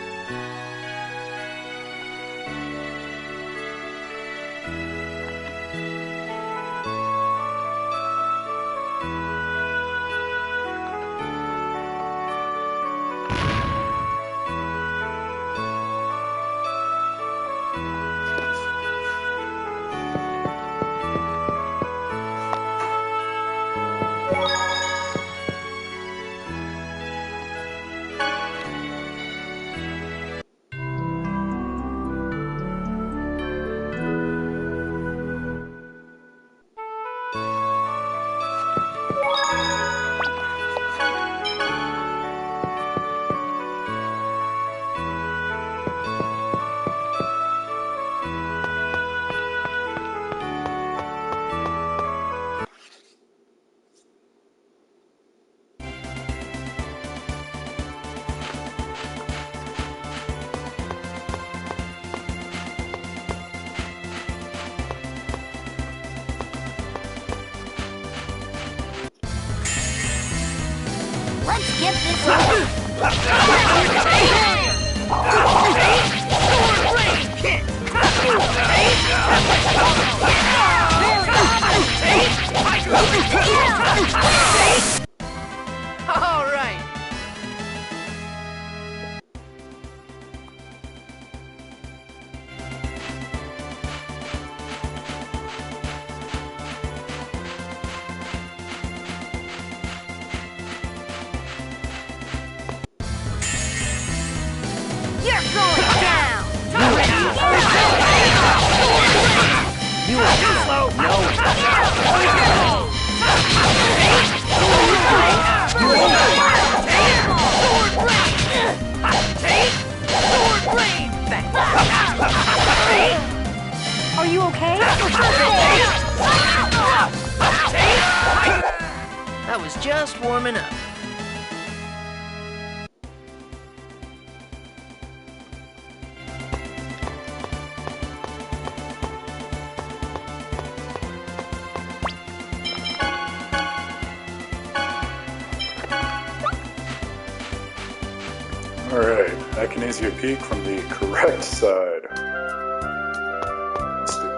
Let's get this over. All right. You're going down! You are slow. Are you okay? I was just warming up. Alright, I can easy a peek from the correct side. Let's do it.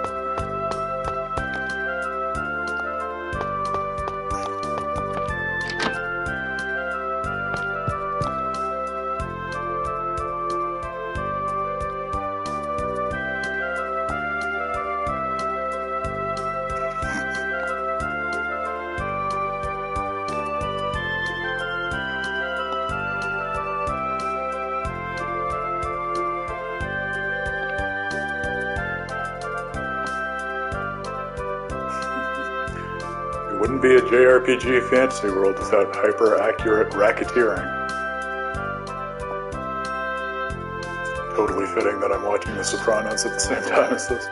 wouldn't be a JRPG fantasy world without hyper-accurate racketeering. Totally fitting that I'm watching The Sopranos at the same time as this.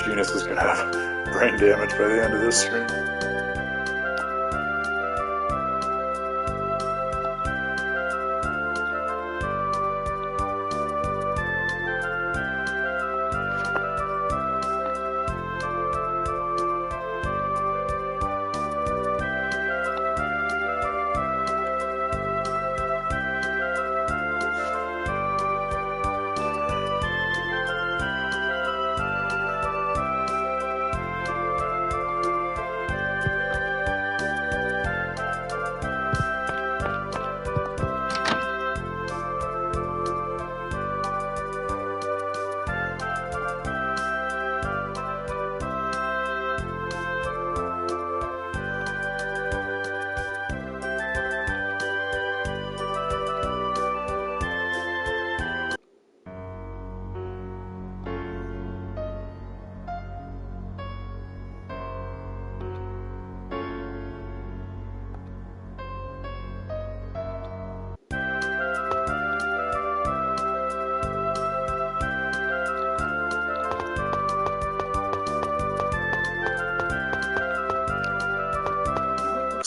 Genus is gonna have brain damage by the end of this stream.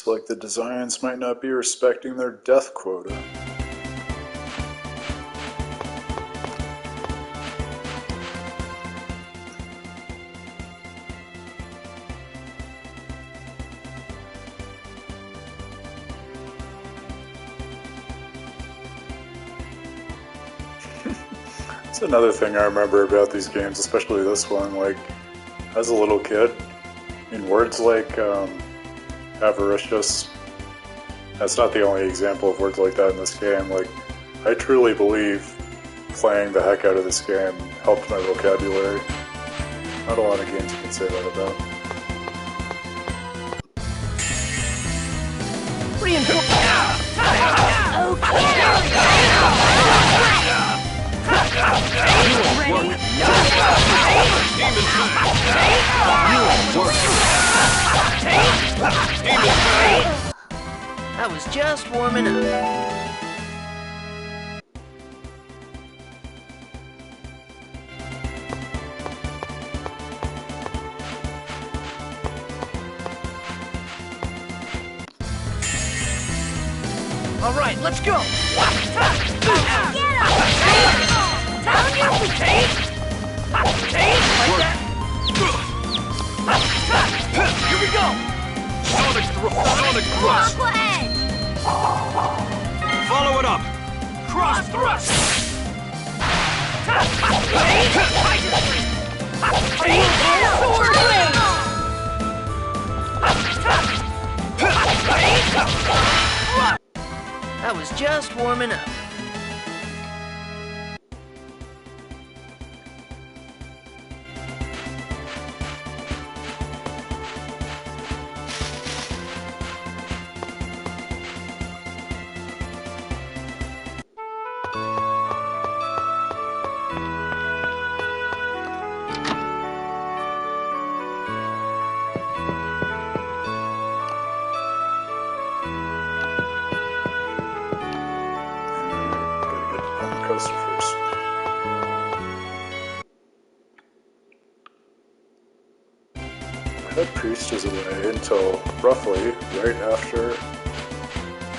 Like the designs might not be respecting their death quota. That's another thing I remember about these games, especially this one. Like, as a little kid, in words like avaricious. That's not the only example of words like that in this game. Like, I truly believe playing the heck out of this game helped my vocabulary. Not a lot of games you can say that about. I was just warming up. All right, let's go. Here we go. Sonic thrust. Follow it up. Cross thrust. I was just warming up. Palmacosta first. Head priest is away until roughly right after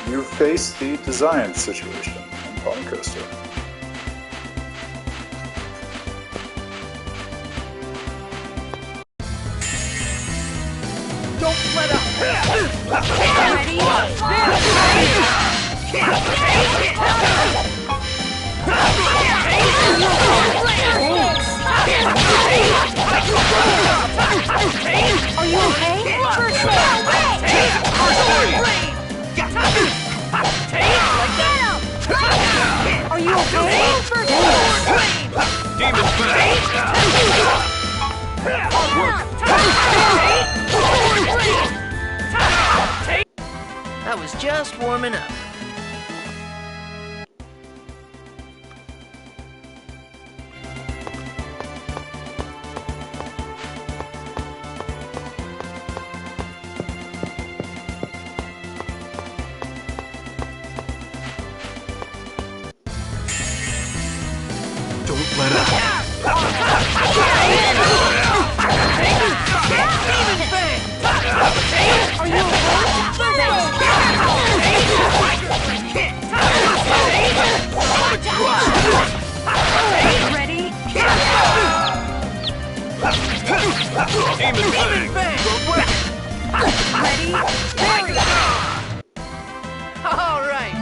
you face the design situation on Palmacosta. Don't let up! Are you okay? warming up. Don't let up. Are you Ready? Demon Bang! Ready? all right?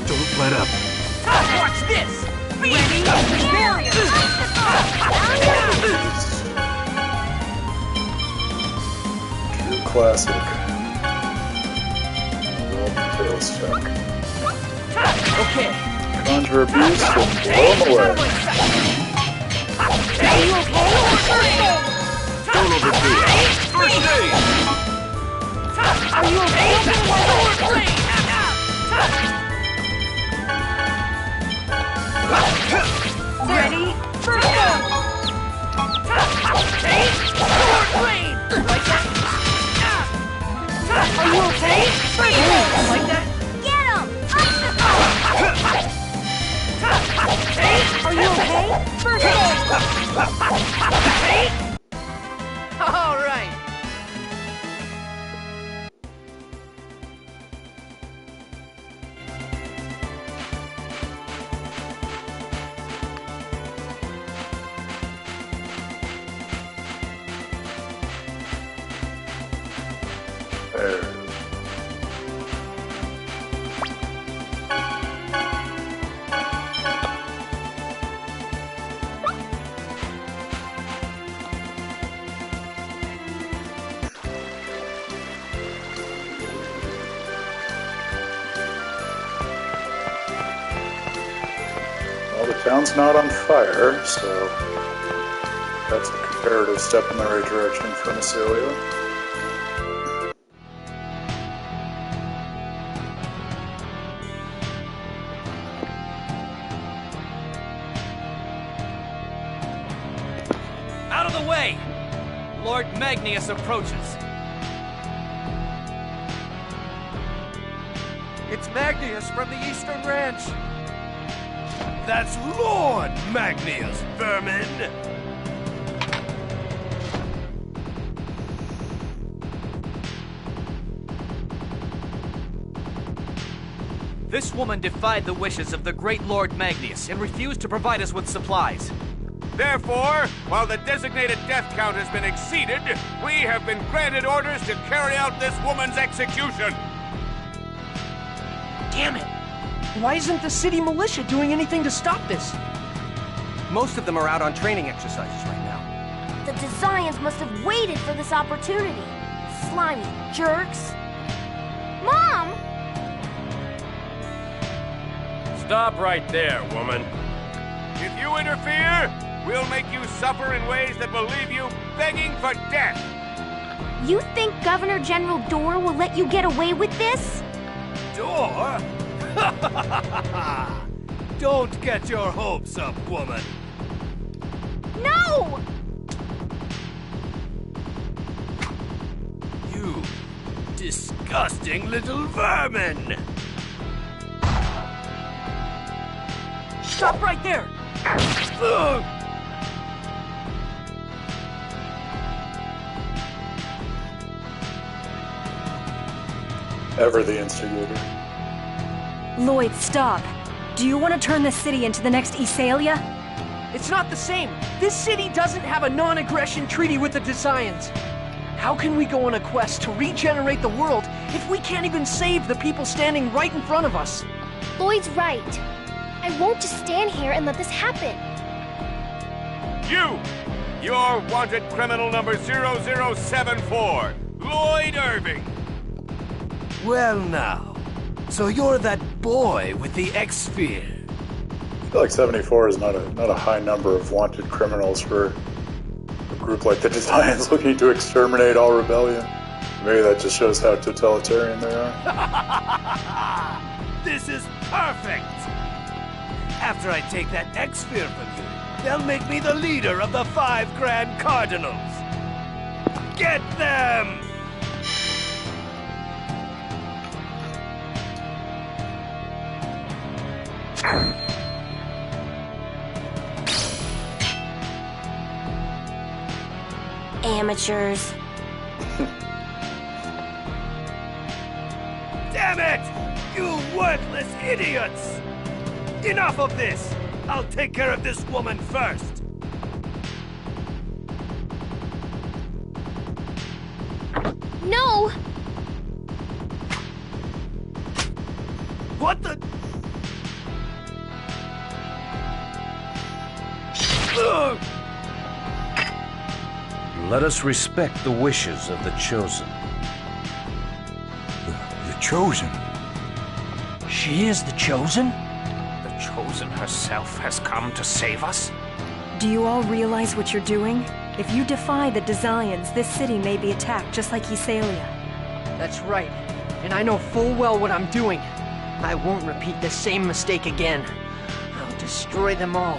Don't let up. Watch this! Ready? True classic. Roll details check. Okay. Conjure a beast and blow him away. Are you okay? Don't overdo it. First aid! Are you okay? Ready? Are you okay? Like that? Get him! Are you okay? All right. There. Well, the town's not on fire, so that's a comparative step in the right direction for Massilia. Out of the way! Lord Magnius approaches. It's Magnius from the Eastern Ranch. That's Lord Magnius, vermin! This woman defied the wishes of the great Lord Magnius and refused to provide us with supplies. Therefore, while the designated death count has been exceeded, we have been granted orders to carry out this woman's execution. Damn it! Why isn't the city militia doing anything to stop this? Most of them are out on training exercises right now. The Desians must have waited for this opportunity. Slimy jerks. Mom! Stop right there, woman. If you interfere, we'll make you suffer in ways that will leave you begging for death. You think Governor General Dorr will let you get away with this? Door? Don't get your hopes up, woman. No! You disgusting little vermin! Stop right there! Ugh. Ever the instigator. Lloyd, stop. Do you want to turn this city into the next Iselia? It's not the same. This city doesn't have a non-aggression treaty with the Desians. How can we go on a quest to regenerate the world if we can't even save the people standing right in front of us? Lloyd's right. I won't just stand here and let this happen. You're wanted criminal number 0074, Lloyd Irving. Well now, so you're that boy with the X-Sphere. I feel like 74 is not a high number of wanted criminals for a group like the Desians looking to exterminate all rebellion. Maybe that just shows how totalitarian they are. This is perfect! After I take that X-Sphere from you, they'll make me the leader of the 5 Grand Cardinals. Get them! Amateurs. Damn it! You worthless idiots! Enough of this! I'll take care of this woman first! No! What the? Ugh! Let us respect the wishes of the Chosen. The Chosen? She is the Chosen? The Chosen herself has come to save us? Do you all realize what you're doing? If you defy the Desians, this city may be attacked just like Iselia. That's right. And I know full well what I'm doing. I won't repeat the same mistake again. I'll destroy them all.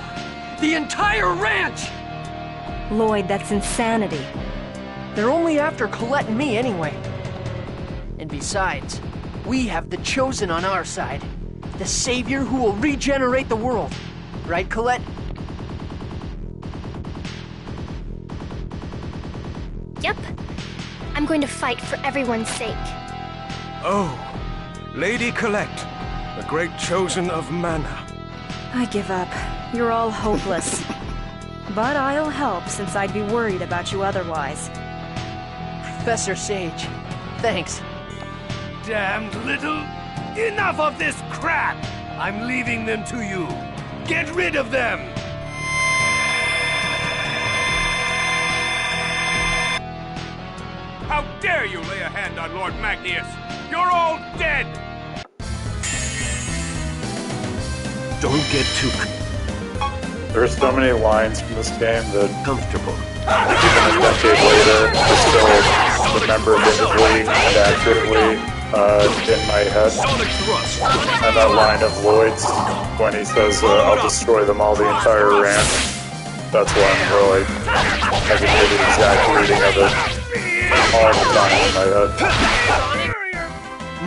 The entire ranch! Lloyd, that's insanity. They're only after Colette and me anyway. And besides, we have the Chosen on our side. The savior who will regenerate the world. Right, Colette? Yep. I'm going to fight for everyone's sake. Oh, Lady Colette, the great Chosen of Mana. I give up. You're all hopeless. But I'll help, since I'd be worried about you otherwise. Professor Sage, thanks. Damned little... Enough of this crap! I'm leaving them to you. Get rid of them! How dare you lay a hand on Lord Magnius? You're all dead! Don't get too There are so many lines from this game that, comfortable. even a decade later, I still remember vividly and accurately in my head. And that line of Lloyd's, when he says, I'll destroy them all, the entire ranch, that's why I'm really, I can hear the exact reading of it all the time in my head.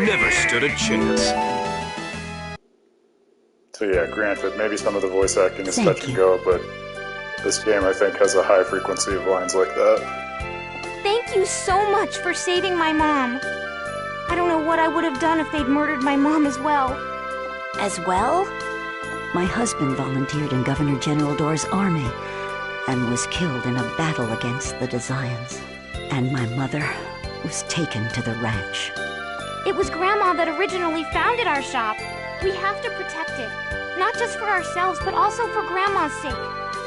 Never stood a chance. So yeah, granted, maybe some of the voice acting is touch and go, but this game, I think, has a high frequency of lines like that. Thank you so much for saving my mom. I don't know what I would have done if they'd murdered my mom as well. As well? My husband volunteered in Governor General Dorr's army and was killed in a battle against the Desians. And my mother was taken to the ranch. It was Grandma that originally founded our shop. We have to protect it. Not just for ourselves, but also for Grandma's sake.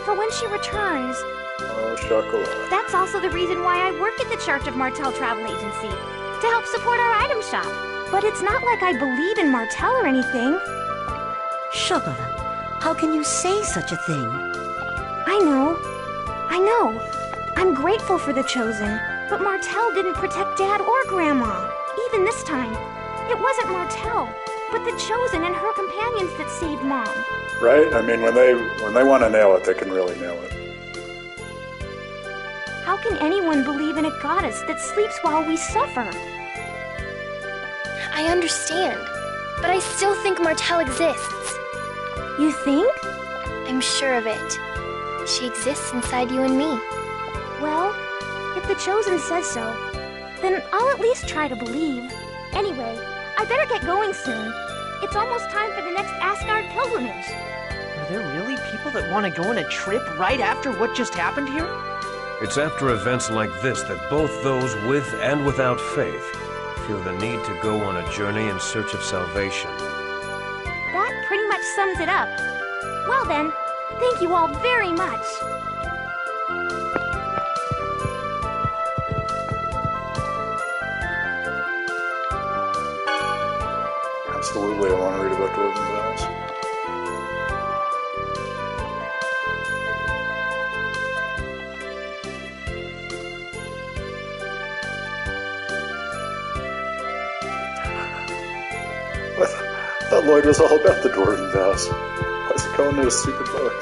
for when she returns. Oh, chocolat. That's also the reason why I work at the Church of Martel Travel Agency, to help support our item shop. But it's not like I believe in Martel or anything. Chocolat, how can you say such a thing? I know. I'm grateful for the Chosen, but Martel didn't protect Dad or Grandma. Even this time. It wasn't Martel, but the Chosen and her companions that saved Mom. Right? I mean, when they want to nail it, they can really nail it. How can anyone believe in a goddess that sleeps while we suffer? I understand, but I still think Martel exists. You think? I'm sure of it. She exists inside you and me. Well, if the Chosen says so, then I'll at least try to believe. Anyway, I better get going soon. It's almost time for the next Asgard pilgrimage. Are there really people that want to go on a trip right after what just happened here? It's after events like this that both those with and without faith feel the need to go on a journey in search of salvation. That pretty much sums it up. Well then, thank you all very much. Absolutely, I want to read about Dwarven Vows. I thought Lloyd was all about the Dwarven Vows. Why is he calling it a stupid book?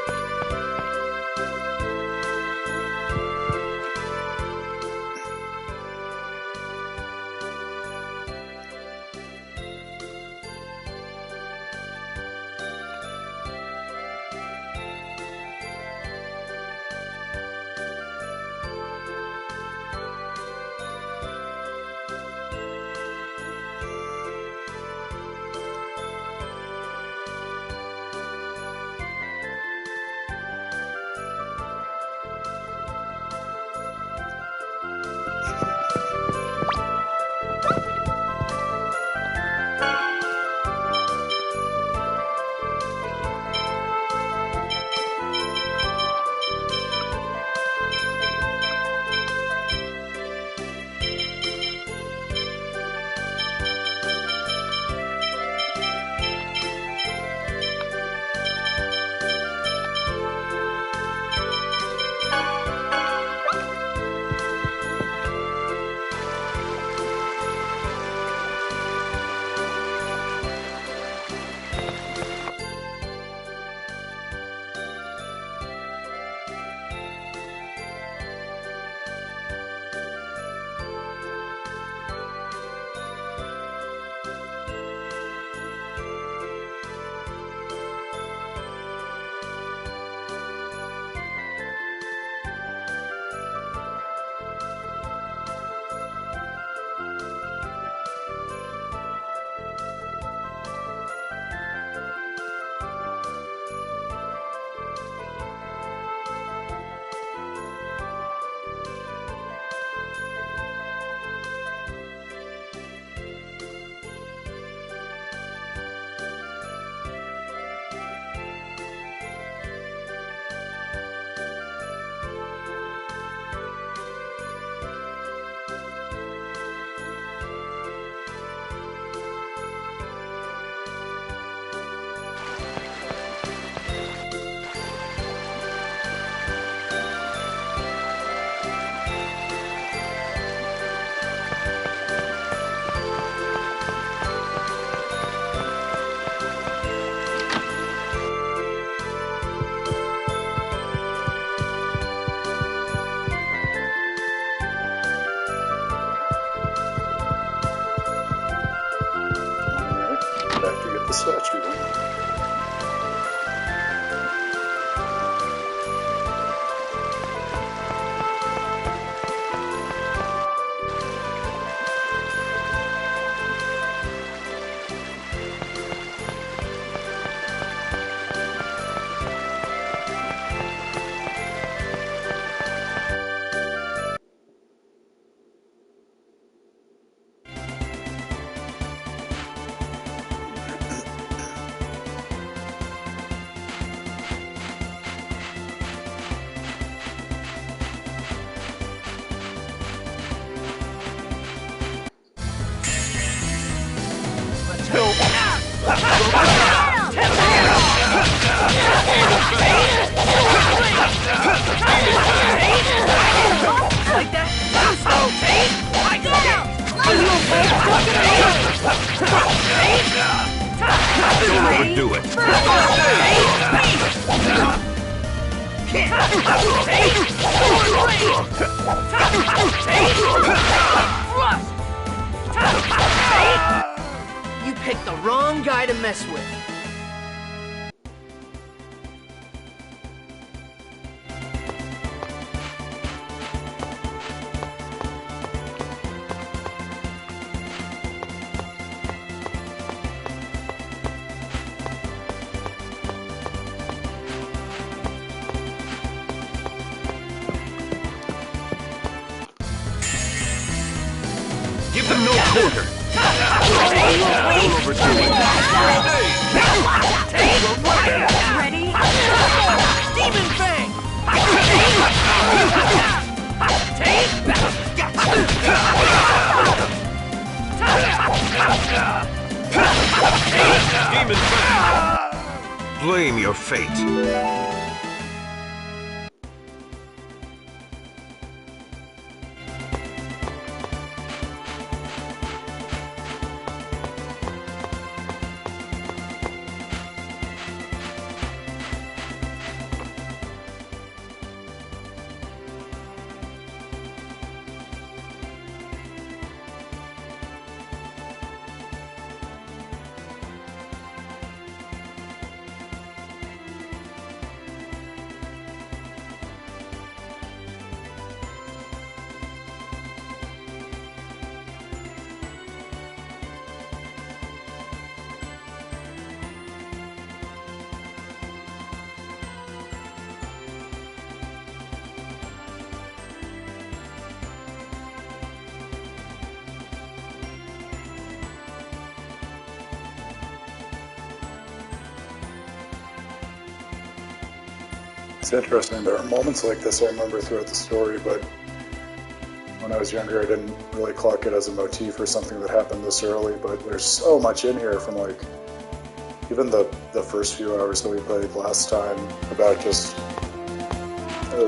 The statue then. Don't overdo it. You picked the wrong guy to mess with. Give them no quarter. Don't overdo it. Ready? Demon Fang! Demon Fang! Blame your fate. It's interesting, there are moments like this I remember throughout the story, but when I was younger I didn't really clock it as a motif or something that happened this early, but there's so much in here from like, even the first few hours that we played last time, about just,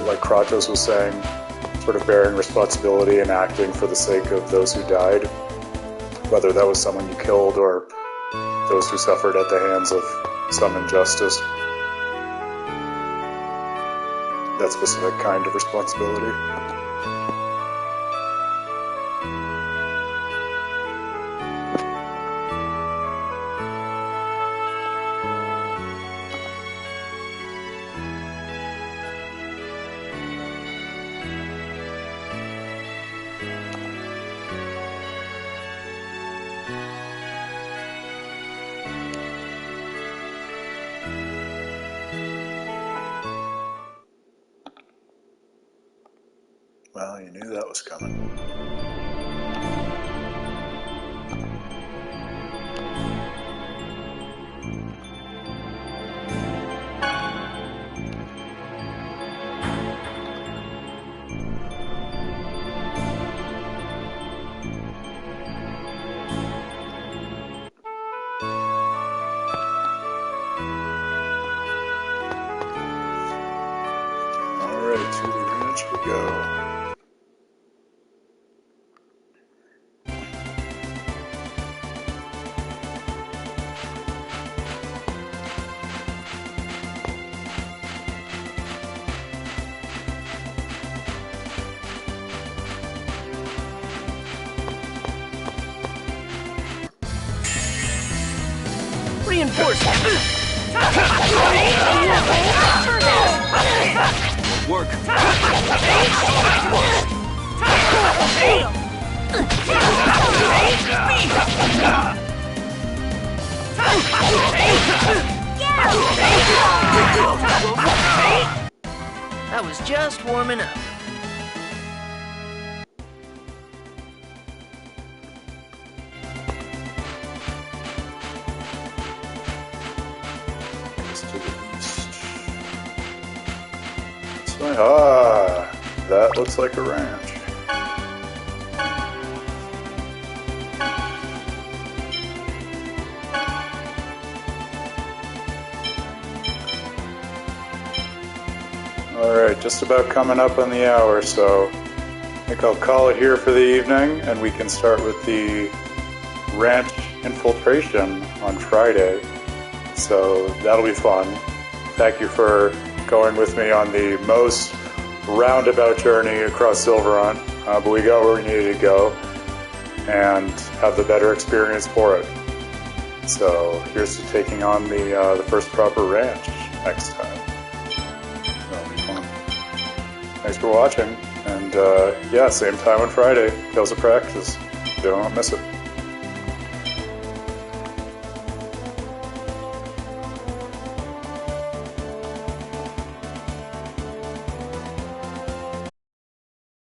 like Kratos was saying, sort of bearing responsibility and acting for the sake of those who died, whether that was someone you killed or those who suffered at the hands of some injustice. That specific kind of responsibility. Well, you knew that was coming. Alright, to the ranch we go. Work. That was just warming up. That looks like a ranch. Alright, just about coming up on the hour, so think I'll call it here for the evening, and we can start with the ranch infiltration on Friday. So that'll be fun. Thank you for going with me on the most roundabout journey across Silverhunt, but we got where we needed to go and have the better experience for it. So here's to taking on the first proper ranch next time. That'll be fun. Thanks for watching, and yeah, same time on Friday, Tales of Praxis. Don't miss it.